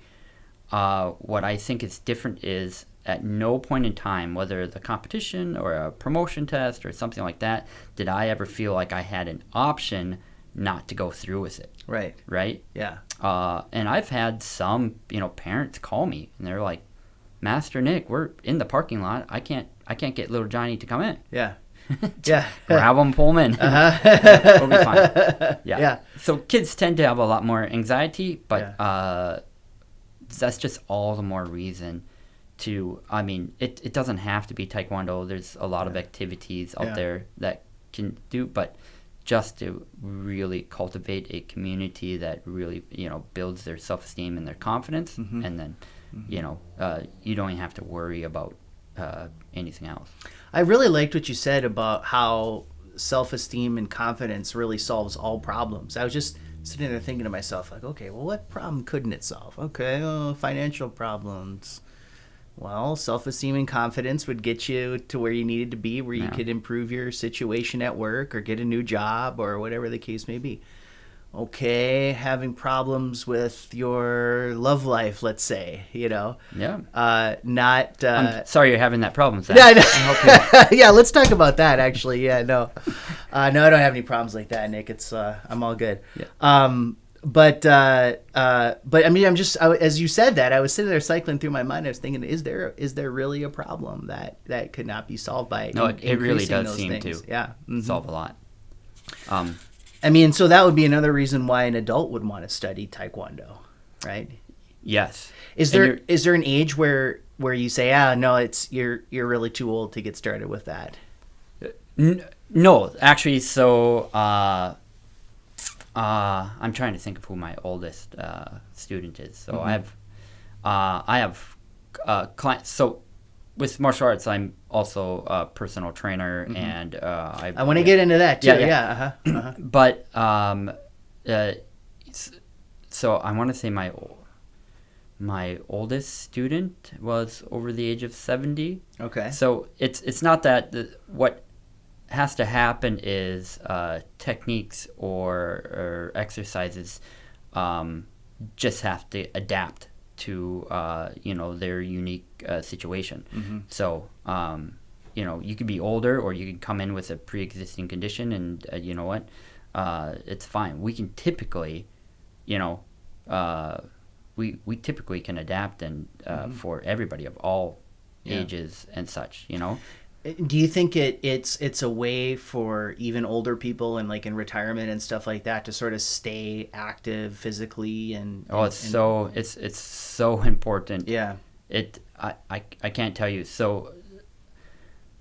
What I think is different is at no point in time, whether the competition or a promotion test or something like that, did I ever feel like I had an option not to go through with it. Right? Yeah. And I've had some, parents call me and they're like, Master Nick, we're in the parking lot. I can't get little Johnny to come in. Yeah. Yeah. Grab him, pull him in. We'll be fine. Yeah. So kids tend to have a lot more anxiety, but that's just all the more reason to, it doesn't have to be Taekwondo. There's a lot of activities out there that can do, but just to really cultivate a community that really, builds their self-esteem and their confidence, and then, you don't even have to worry about anything else. I really liked what you said about how self-esteem and confidence really solves all problems. I was just sitting there thinking to myself, like, okay, well, what problem couldn't it solve? Okay, financial problems. Well, self-esteem and confidence would get you to where you needed to be, where you could improve your situation at work or get a new job or whatever the case may be. Okay, having problems with your love life, let's say, Yeah. Not. I'm sorry you're having that problem, Zach. Yeah, I know. Yeah, let's talk about that, actually. Yeah, no. No, I don't have any problems like that, Nick. It's, I'm all good. Yeah. But I mean, as you said that, I was sitting there cycling through my mind. I was thinking, is there really a problem that could not be solved by it really does seem things? to solve a lot. I mean, so that would be another reason why an adult would want to study Taekwondo, right? Yes. Is there an age where you say, no, you're really too old to get started with that? No, actually. So I'm trying to think of who my oldest student is. So I have clients. So with martial arts, I'm also a personal trainer, and I want to get into that too. Yeah. But so I want to say my oldest student was over the age of 70. Okay. So it's not that what has to happen is techniques or exercises just have to adapt to their unique situation. Mm-hmm. So you could be older, or you can come in with a pre-existing condition, and you know what, it's fine. We can typically, we typically can adapt and for everybody of all ages and such. Do you think it's a way for even older people and like in retirement and stuff like that to sort of stay active physically it's so important. Yeah. I can't tell you. So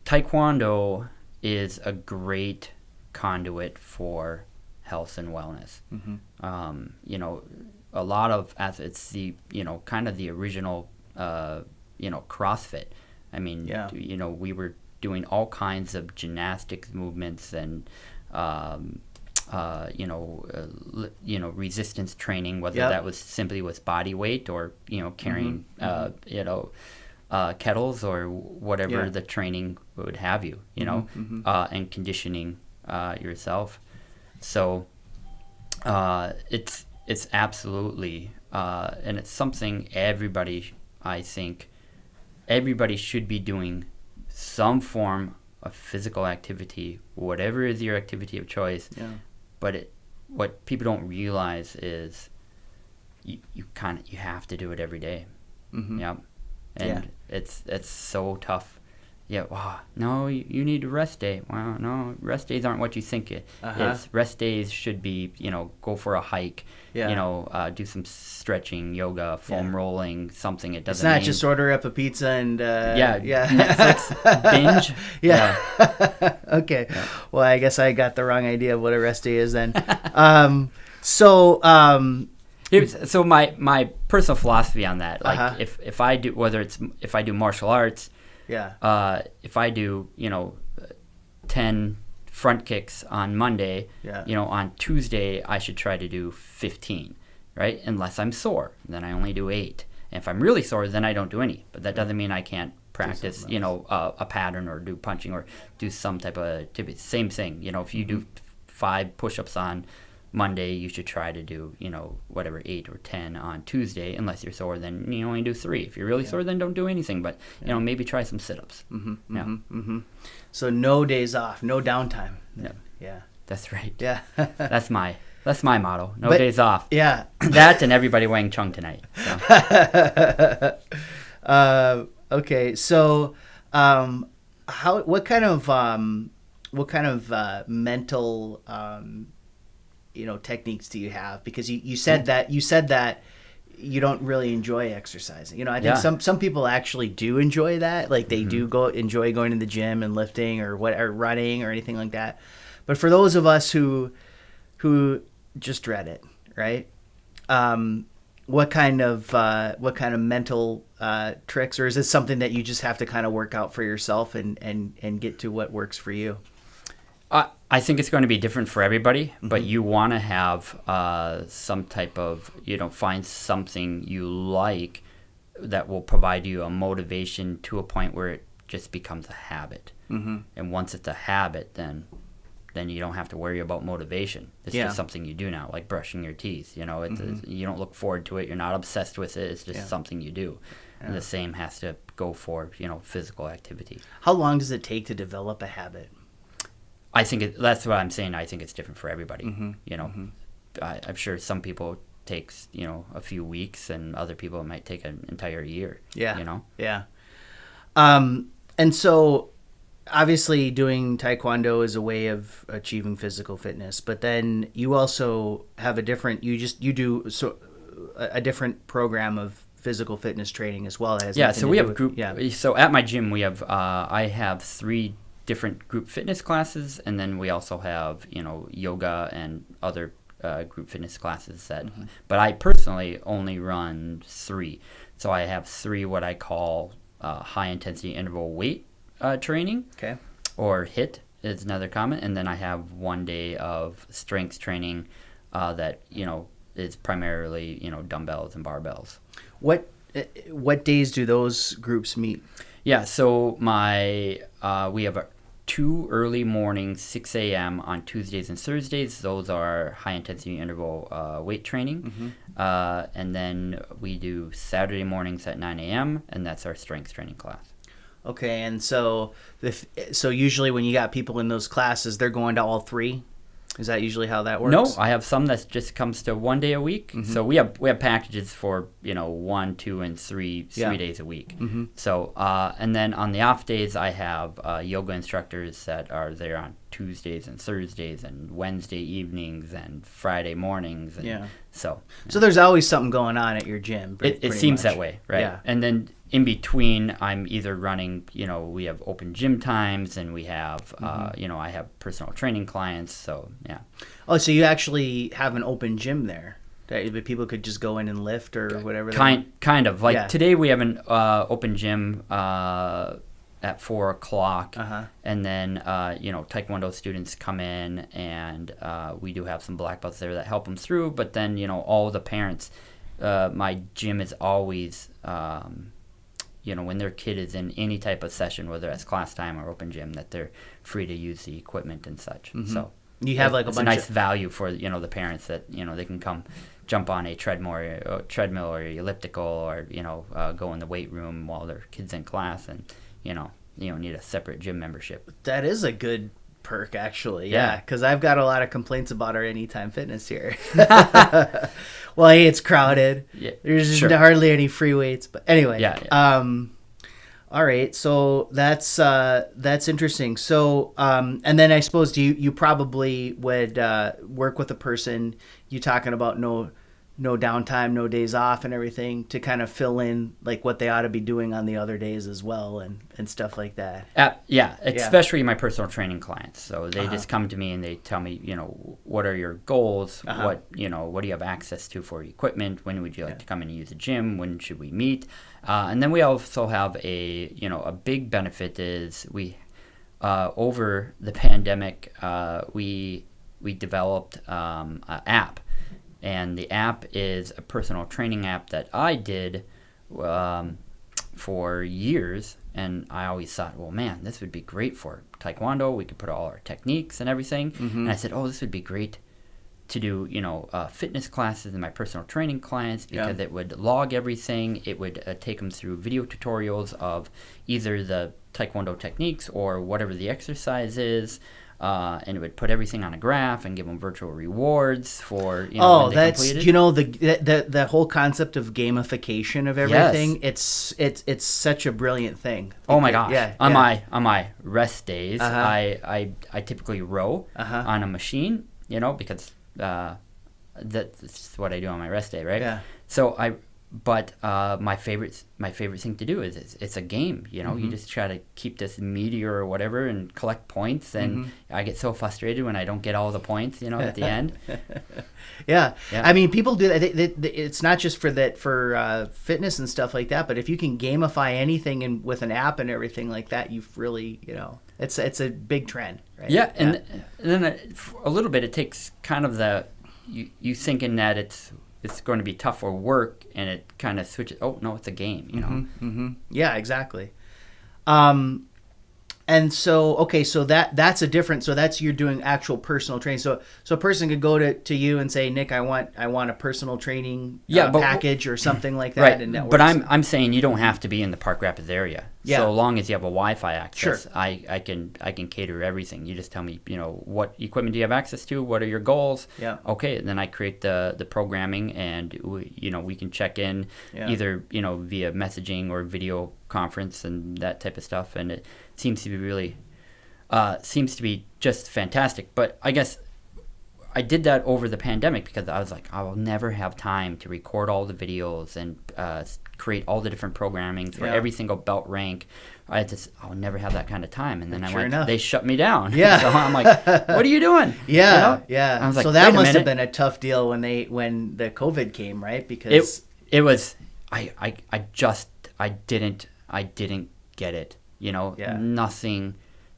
Taekwondo is a great conduit for health and wellness. Mm-hmm. A lot of athletes, kind of the original CrossFit. I mean, we were doing all kinds of gymnastics movements and resistance training, whether that was simply with body weight or carrying kettles or whatever the training would have you, and conditioning yourself. So it's absolutely and it's something I think everybody should be doing some form of physical activity, whatever is your activity of choice. Yeah. But what people don't realize is you have to do it every day. Mm-hmm. Yeah. And it's so tough. Yeah, wow, no, you need a rest day. Well, no, rest days aren't what you think it is. Rest days should be, go for a hike, do some stretching, yoga, foam rolling, something. It doesn't. It's not just order up a pizza and Netflix binge. Yeah. Okay. Yeah. Well, I guess I got the wrong idea of what a rest day is then. So my personal philosophy on that, like if I do martial arts. Yeah. If I do, 10 front kicks on Monday, on Tuesday I should try to do 15, right? Unless I'm sore, then I only do 8. And if I'm really sore, then I don't do any. But that doesn't mean I can't practice, a pattern or do punching or do some type of activity. Same thing, if you do 5 push-ups on Monday, you should try to do, 8 or 10 on Tuesday. Unless you're sore, then you only do 3. If you're really sore, then don't do anything. But, maybe try some sit-ups. Mm-hmm, mm-hmm, mm-hmm. So no days off, no downtime. Yeah. That's right. Yeah. That's my motto. No days off. Yeah. That and everybody Wang Chung tonight. So. Okay. So, what kind of mental, techniques do you have? Because you said that you don't really enjoy exercising. I think some people actually do enjoy that. Like they do enjoy going to the gym and lifting or running or anything like that. But for those of us who just dread it, right? What kind of mental tricks, or is this something that you just have to kind of work out for yourself and get to what works for you? I think it's going to be different for everybody, but you want to have some type of, find something you like that will provide you a motivation to a point where it just becomes a habit. Mm-hmm. And once it's a habit, then you don't have to worry about motivation. It's just something you do now, like brushing your teeth. You don't look forward to it. You're not obsessed with it. It's just something you do. Yeah. And the same has to go for, physical activity. How long does it take to develop a habit? I think that's what I'm saying. I think it's different for everybody. Mm-hmm. I'm sure some people takes a few weeks, and other people it might take an entire year. Yeah. Yeah. And so, obviously, doing Taekwondo is a way of achieving physical fitness. But then you also have a different program of physical fitness training as well. That has so we have group. Yeah. So at my gym, we have I have 3 different group fitness classes, and then we also have yoga and other group fitness classes that but I personally only run 3. So I have 3 what I call high intensity interval weight training, or HIIT is another comment, and then I have 1 day of strength training that is primarily dumbbells and barbells. What days do those groups meet? Yeah, so we have 2 early mornings, 6 a.m. on Tuesdays and Thursdays. Those are high-intensity interval weight training. And then we do Saturday mornings at 9 a.m., and that's our strength training class. Okay, and so usually when you got people in those classes, they're going to all three? Is that usually how that works? No, I have some that just comes to 1 day a week. So we have packages for 1, 2, and 3 days a week. So and then on the off days, I have yoga instructors that are there on Tuesdays and Thursdays and Wednesday evenings and Friday mornings. And so there's always something going on at your gym. It seems much that way, right? Yeah. And then in between, I'm either running, we have open gym times, and we have, I have personal training clients. So, yeah. Oh, so you actually have an open gym there that people could just go in and lift or whatever? Kind of. Like today we have an open gym at 4 o'clock. And then, Taekwondo students come in, and we do have some black belts there that help them through. But then, all the parents, my gym is always... when their kid is in any type of session, whether it's class time or open gym, that they're free to use the equipment and such. So you have like it's a nice value for the parents that they can come jump on a treadmill or elliptical or go in the weight room while their kid's in class, and you don't need a separate gym membership. That is a good perk, actually. Yeah, because I've got a lot of complaints about our Anytime Fitness here. Well, hey, it's crowded. Yeah, there's hardly any free weights, but anyway. All right, so that's interesting. So, and then I suppose you probably would work with a person. You talking about no downtime, no days off, and everything to kind of fill in like what they ought to be doing on the other days as well, and stuff like that. Especially my personal training clients. So they just come to me and they tell me, what are your goals? What do you have access to for equipment? When would you like to come in and use a gym? When should we meet? And then we also have a big benefit is we over the pandemic we developed an app. And the app is a personal training app that I did for years. And I always thought, well, man, this would be great for Taekwondo. We could put all our techniques and everything. And I said, this would be great to do, fitness classes and my personal training clients because it would log everything. It would take them through video tutorials of either the Taekwondo techniques or whatever the exercise is. And it would put everything on a graph and give them virtual rewards for when they completed. The whole concept of gamification of everything. Yes. It's such a brilliant thing. Oh my gosh! Yeah, on my rest days, I typically row on a machine, because that's what I do on my rest day, right? Yeah. So But my favorite thing to do is it's a game. You just try to keep this meteor or whatever and collect points, and I get so frustrated when I don't get all the points. At the end. Yeah. I mean, people do that. It's not just for fitness and stuff like that, but if you can gamify anything with an app and everything like that, you've really it's a big trend, right? Yeah, and then a little bit it takes kind of you thinking that it's going to be tough or work, and it kind of switches. Oh no, it's a game, Yeah, exactly. And so that's a different. So that's you're doing actual personal training. So a person could go to you and say, Nick, I want a personal training package or something like that. Right. And but I'm saying you don't have to be in the Park Rapids area. Yeah. So long as you have a Wi-Fi access, sure. I can cater everything. You just tell me, what equipment do you have access to? What are your goals? Yeah. Okay, and then I create the programming, and we can check in either via messaging or video conference and that type of stuff, and it seems to be really just fantastic. But I guess I did that over the pandemic because I was like, I will never have time to record all the videos and create all the different programming for every single belt rank. I'll never have that kind of time. And then they shut me down. Yeah. So I'm like, what are you doing? Yeah. Yeah. I was like, so that must have been a tough deal when the COVID came, right? Because it was, I didn't get it.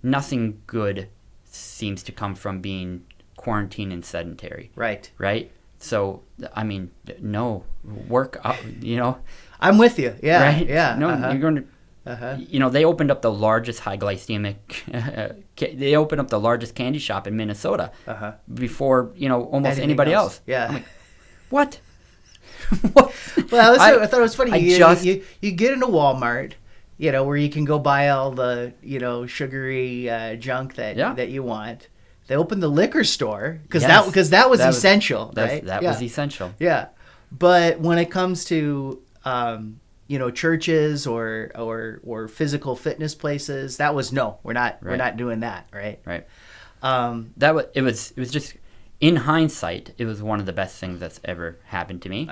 Nothing good seems to come from being quarantined and sedentary. Right. So, I mean, no, work up, I'm with you. Yeah. Right? Yeah. No, you're going to You know, they opened up the largest high glycemic. They opened up the largest candy shop in Minnesota before, you know, almost Anything anybody else. Yeah. I'm like, what? Well, I thought it was funny. You get into Walmart, you know, where you can go buy all the, you know, sugary junk that you want. They opened the liquor store because that was essential, right? That was essential. Yeah, but when it comes to you know, churches or physical fitness places, that was we're not doing that, right? Right. It was just, in hindsight, it was one of the best things that's ever happened to me.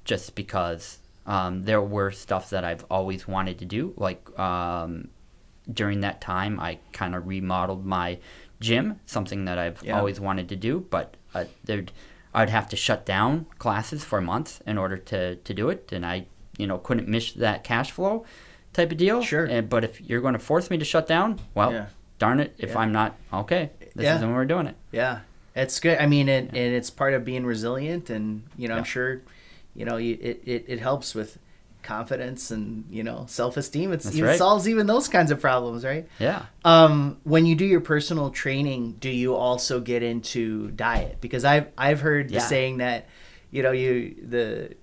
Just because there were stuff that I've always wanted to do. Like during that time, I kind of remodeled my gym, something that I've always wanted to do. But I'd have to shut down classes for months in order to do it, and I, you know, couldn't miss that cash flow type of deal. Sure. But if you're going to force me to shut down, well, darn it, if I'm not okay, this is when we're doing it. Yeah, it's good. I mean, and it's part of being resilient, and you know, I'm sure, you know, it helps with confidence and, you know, self-esteem. It solves even those kinds of problems, right? Yeah. When you do your personal training, do you also get into diet? Because I've heard the saying that, you know, the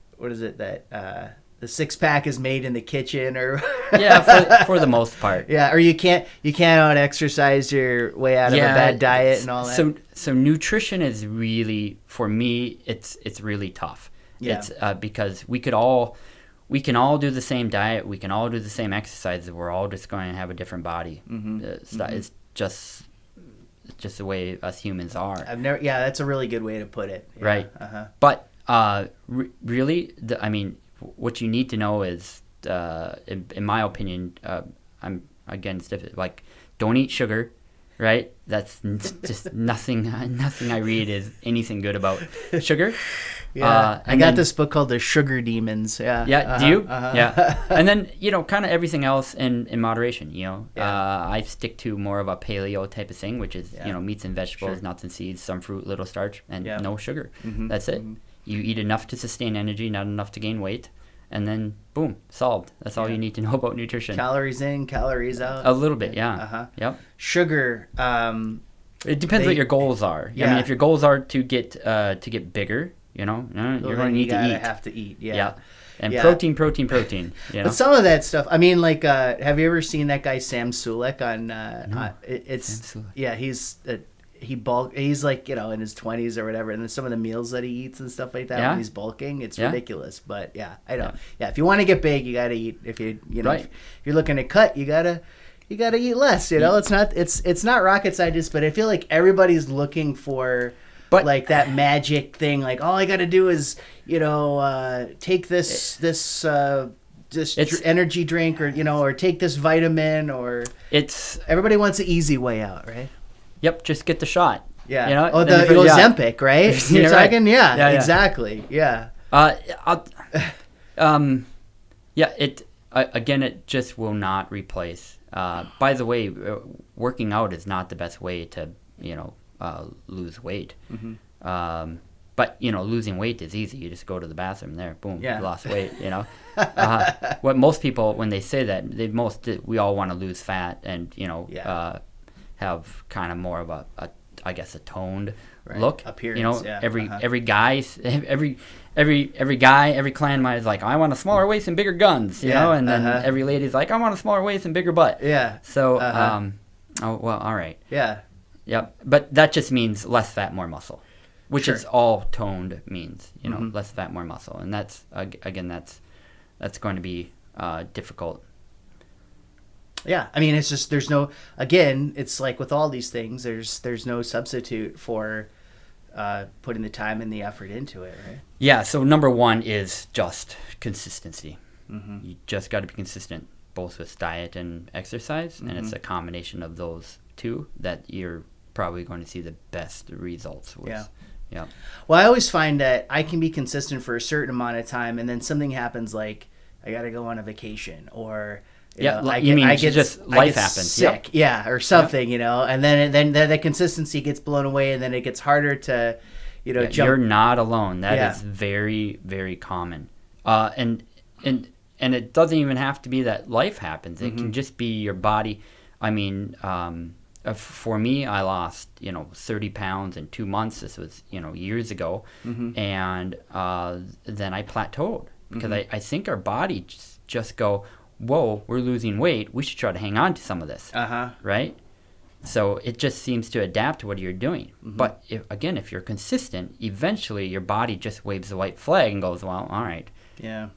six pack is made in the kitchen, or for the most part. Yeah, or you can't out exercise your way out of a bad diet and all that. So nutrition is really, for me, it's really tough. Yeah. It's because we can all do the same diet, we can all do the same exercises, we're all just going to have a different body. It's just the way us humans are. That's a really good way to put it. Yeah. Right. But really, I mean, what you need to know is, in my opinion, I'm against it. Like, don't eat sugar, right? That's just nothing I read is anything good about sugar. Yeah, I got this book called The Sugar Demons. Yeah. Yeah. Do you? Yeah. And then, you know, kind of everything else in moderation. You know, I stick to more of a paleo type of thing, which is you know, meats and vegetables, nuts and seeds, some fruit, little starch, and no sugar. That's it. You eat enough to sustain energy, not enough to gain weight, and then boom, solved. That's all you need to know about nutrition. Calories in, calories out. A little bit, yeah. Yep. Sugar. It depends what your goals are. I mean, if your goals are to get bigger, you know, you're going to need to eat. Have to eat. Yeah. And protein. You know? But some of that stuff. I mean, like, have you ever seen that guy Sam Sulek on? No. Sam Sulek. He's like, you know, in his 20s or whatever, and then some of the meals that he eats and stuff like that when he's bulking, it's ridiculous. But I know. Yeah, if you want to get big, you got to eat. If if you're looking to cut, you gotta eat less. You know, it's not rocket science, but I feel like everybody's looking for like that magic thing. Like, all I got to do is, you know, take this energy drink, or, you know, or take this vitamin, or everybody wants an easy way out, right? Yep, just get the shot. Yeah. You know? Oh, the Ozempic, right? You're talking? Yeah, exactly. Yeah. It just will not replace. By the way, working out is not the best way to, you know, lose weight. But, you know, losing weight is easy. You just go to the bathroom there, boom, you lost weight, you know. What most people, when they say that, we all want to lose fat and, you know, have kind of more of a toned look. Appearance, you know, every guy, every clan might is like, I want a smaller waist and bigger guns, you know, and then every lady's like, I want a smaller waist and bigger butt. Yeah. So, oh, well, all right. Yeah. Yep. But that just means less fat, more muscle, which is all toned means, you know, less fat, more muscle. And that's, again, that's going to be difficult. Yeah, I mean, it's just, it's like with all these things, there's no substitute for putting the time and the effort into it, right? Yeah, so number one is just consistency. You just got to be consistent, both with diet and exercise, and it's a combination of those two that you're probably going to see the best results with. Yeah. Well, I always find that I can be consistent for a certain amount of time, and then something happens, like I got to go on a vacation, or... life happens. Sick, or something, you know, and then the consistency gets blown away, and then it gets harder to, you know, jump. You're not alone. That is very, very common. And and it doesn't even have to be that life happens. It can just be your body. I mean, for me, I lost 30 pounds in 2 months. This was years ago, and then I plateaued because I think our body just go, whoa, we're losing weight. We should try to hang on to some of this, right? So it just seems to adapt to what you're doing. But if you're consistent, eventually your body just waves the white flag and goes, well, all right. Yeah.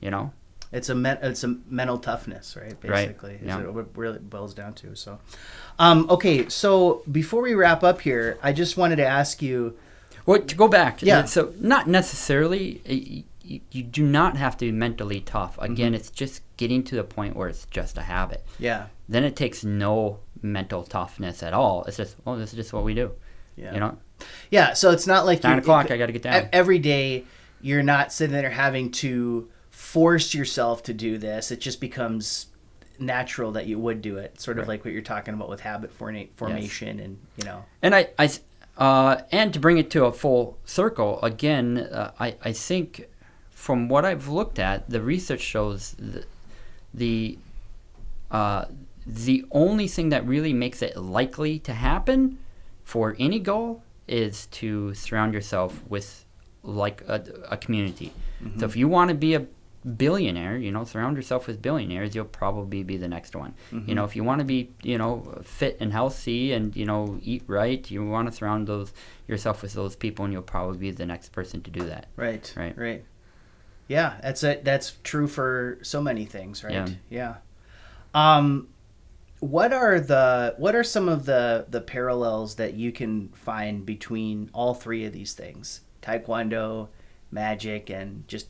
It's a mental toughness, right? Basically, right. Is what it really boils down to. So, okay. So before we wrap up here, I just wanted to ask you. Well, to go back. Yeah. So not necessarily. You do not have to be mentally tough. Again, it's just getting to the point where it's just a habit. Yeah. Then it takes no mental toughness at all. It's just, this is just what we do. Yeah. Yeah. So it's not like 9 o'clock. I got to get down. Every day, you're not sitting there having to force yourself to do this. It just becomes natural that you would do it. Sort of like what you're talking about with habit formation, and And and to bring it to a full circle again, I think from what I've looked at, the research shows the only thing that really makes it likely to happen for any goal is to surround yourself with like a community. So if you want to be a billionaire, surround yourself with billionaires, you'll probably be the next one. If you want to be, fit and healthy and, eat right, you want to surround yourself with those people, and you'll probably be the next person to do that. Right. Yeah, that's true for so many things, right? Yeah. What are some of the parallels that you can find between all three of these things? Taekwondo, magic, and just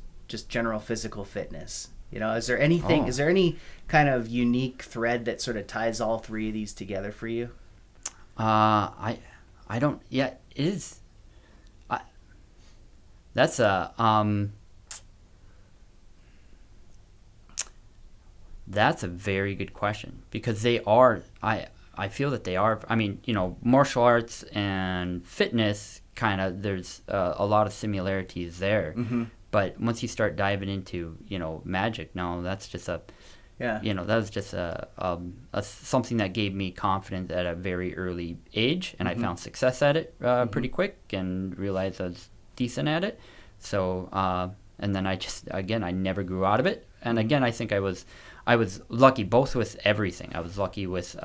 general physical fitness. Is there anything? Is there any kind of unique thread that sort of ties all three of these together for you? I don't. Yeah, it is. That's a That's a very good question, because they are. I feel that they are. I mean, martial arts and fitness kind of. There's a lot of similarities there. But once you start diving into, magic, no, that's just that was just a something that gave me confidence at a very early age, and I found success at it pretty quick and realized I was decent at it. So, and then I never grew out of it. And again, I think I was lucky both with everything. I was lucky with,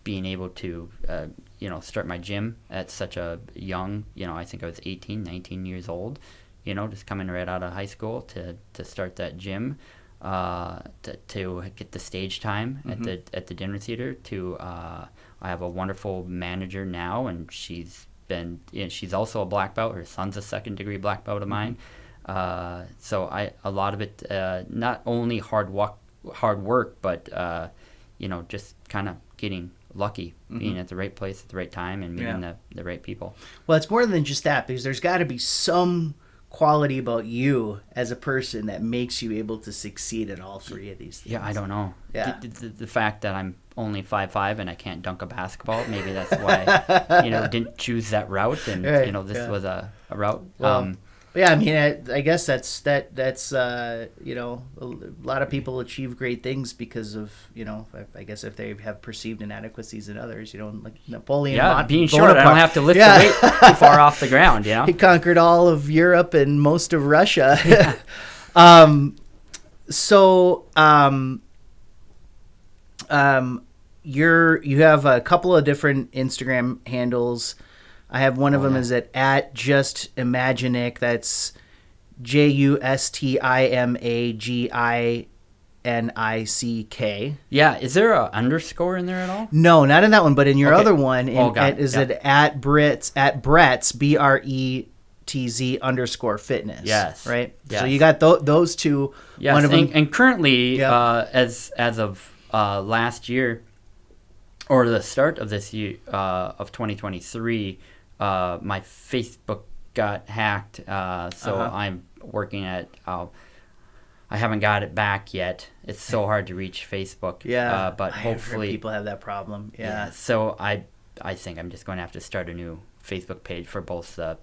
being able to, start my gym at such a young, I think I was 18, 19 years old, just coming right out of high school to start that gym, to get the stage time at the dinner theater. I have a wonderful manager now, and she's also a black belt. Her son's a second-degree black belt of mine. So a lot of it, not only hard work, but just kind of getting lucky, being at the right place at the right time and meeting the right people. Well, it's more than just that, because there's got to be some quality about you as a person that makes you able to succeed at all three of these things. Yeah, I don't know. Yeah. The fact that I'm only 5'5" and I can't dunk a basketball, maybe that's why I didn't choose that route, and this was a route. Well, yeah, I mean, I guess that's a lot of people achieve great things because of, I guess if they have perceived inadequacies in others, like Napoleon. Yeah, being short, I don't have to lift the weight too far off the ground, He conquered all of Europe and most of Russia. You have a couple of different Instagram handles. I have one of them is at @justimaginic. That's JUSTIMAGINICK. Yeah, is there a underscore in there at all? No, not in that one, but in your other one, Bretz, BRETZ _fitness. Yes. Right? Yes. So you got those two. Yes, one of them, and currently, as of last year, or the start of this year, of 2023, my Facebook got hacked, so I'm working at. I haven't got it back yet. It's so hard to reach Facebook. Yeah, but hopefully people have that problem. Yeah. So I think I'm just going to have to start a new Facebook page for both the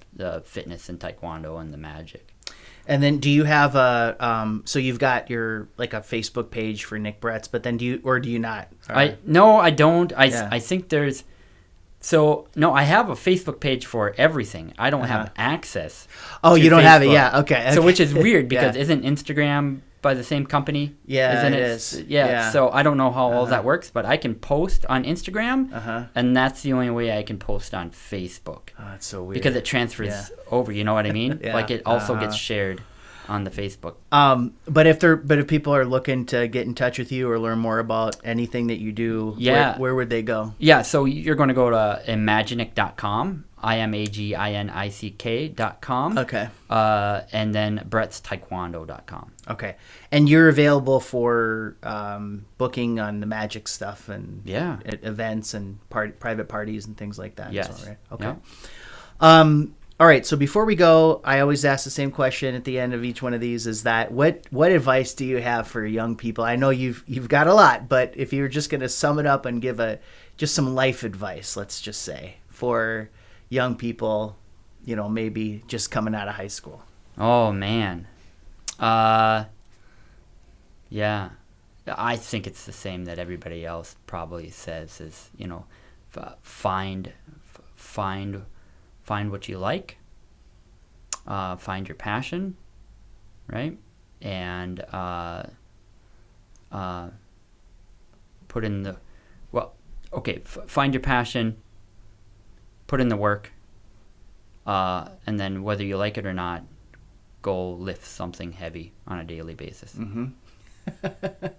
fitness and taekwondo and the magic. And then do you have so you've got your like a Facebook page for Nick Bretz, but then do you not? No, I don't. I think there's, no, I have a Facebook page for everything. I don't have access. Oh, you don't Facebook. have it? Yeah. Okay. So which is weird because isn't Instagram by the same company? Yeah, isn't it is. Yeah. So I don't know how all that works, but I can post on Instagram, and that's the only way I can post on Facebook. Oh, that's so weird. Because it transfers over. You know what I mean? Yeah. Like it also gets shared on the Facebook. But if people are looking to get in touch with you or learn more about anything that you do, where would they go? Yeah, so you're going to go to imaginic.com, imaginick.com. Okay. And then brettstaekwondo.com. Okay. And you're available for booking on the magic stuff and at events and private parties and things like that. Yes. As well, right? Okay. Yeah. All right, so before we go, I always ask the same question at the end of each one of these: is that what advice do you have for young people? I know you've got a lot, but if you were just going to sum it up and give just some life advice, let's just say, for young people, maybe just coming out of high school. Oh man, yeah, I think it's the same that everybody else probably says: is find what you like, find your passion, right? And put in the, find your passion, put in the work, and then whether you like it or not, go lift something heavy on a daily basis. Mm-hmm. Right?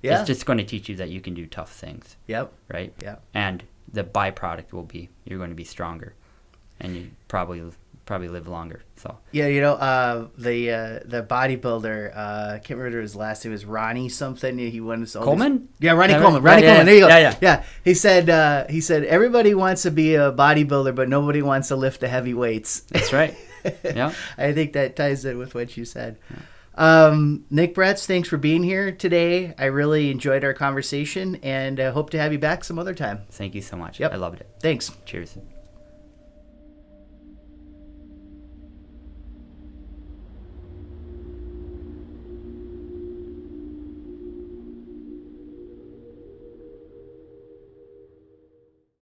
Yeah. It's just going to teach you that you can do tough things. Yep. Right? Yep. And the byproduct will be you're going to be stronger. And you probably live longer. So yeah, the bodybuilder, I can't remember his last name, was Ronnie something. He won Coleman. Ronnie Coleman. Right? Coleman. There you go. Yeah. He said everybody wants to be a bodybuilder, but nobody wants to lift the heavy weights. That's right. Yeah. I think that ties in with what you said. Yeah. Nick Bretz, thanks for being here today. I really enjoyed our conversation, and hope to have you back some other time. Thank you so much. Yep. I loved it. Thanks. Cheers.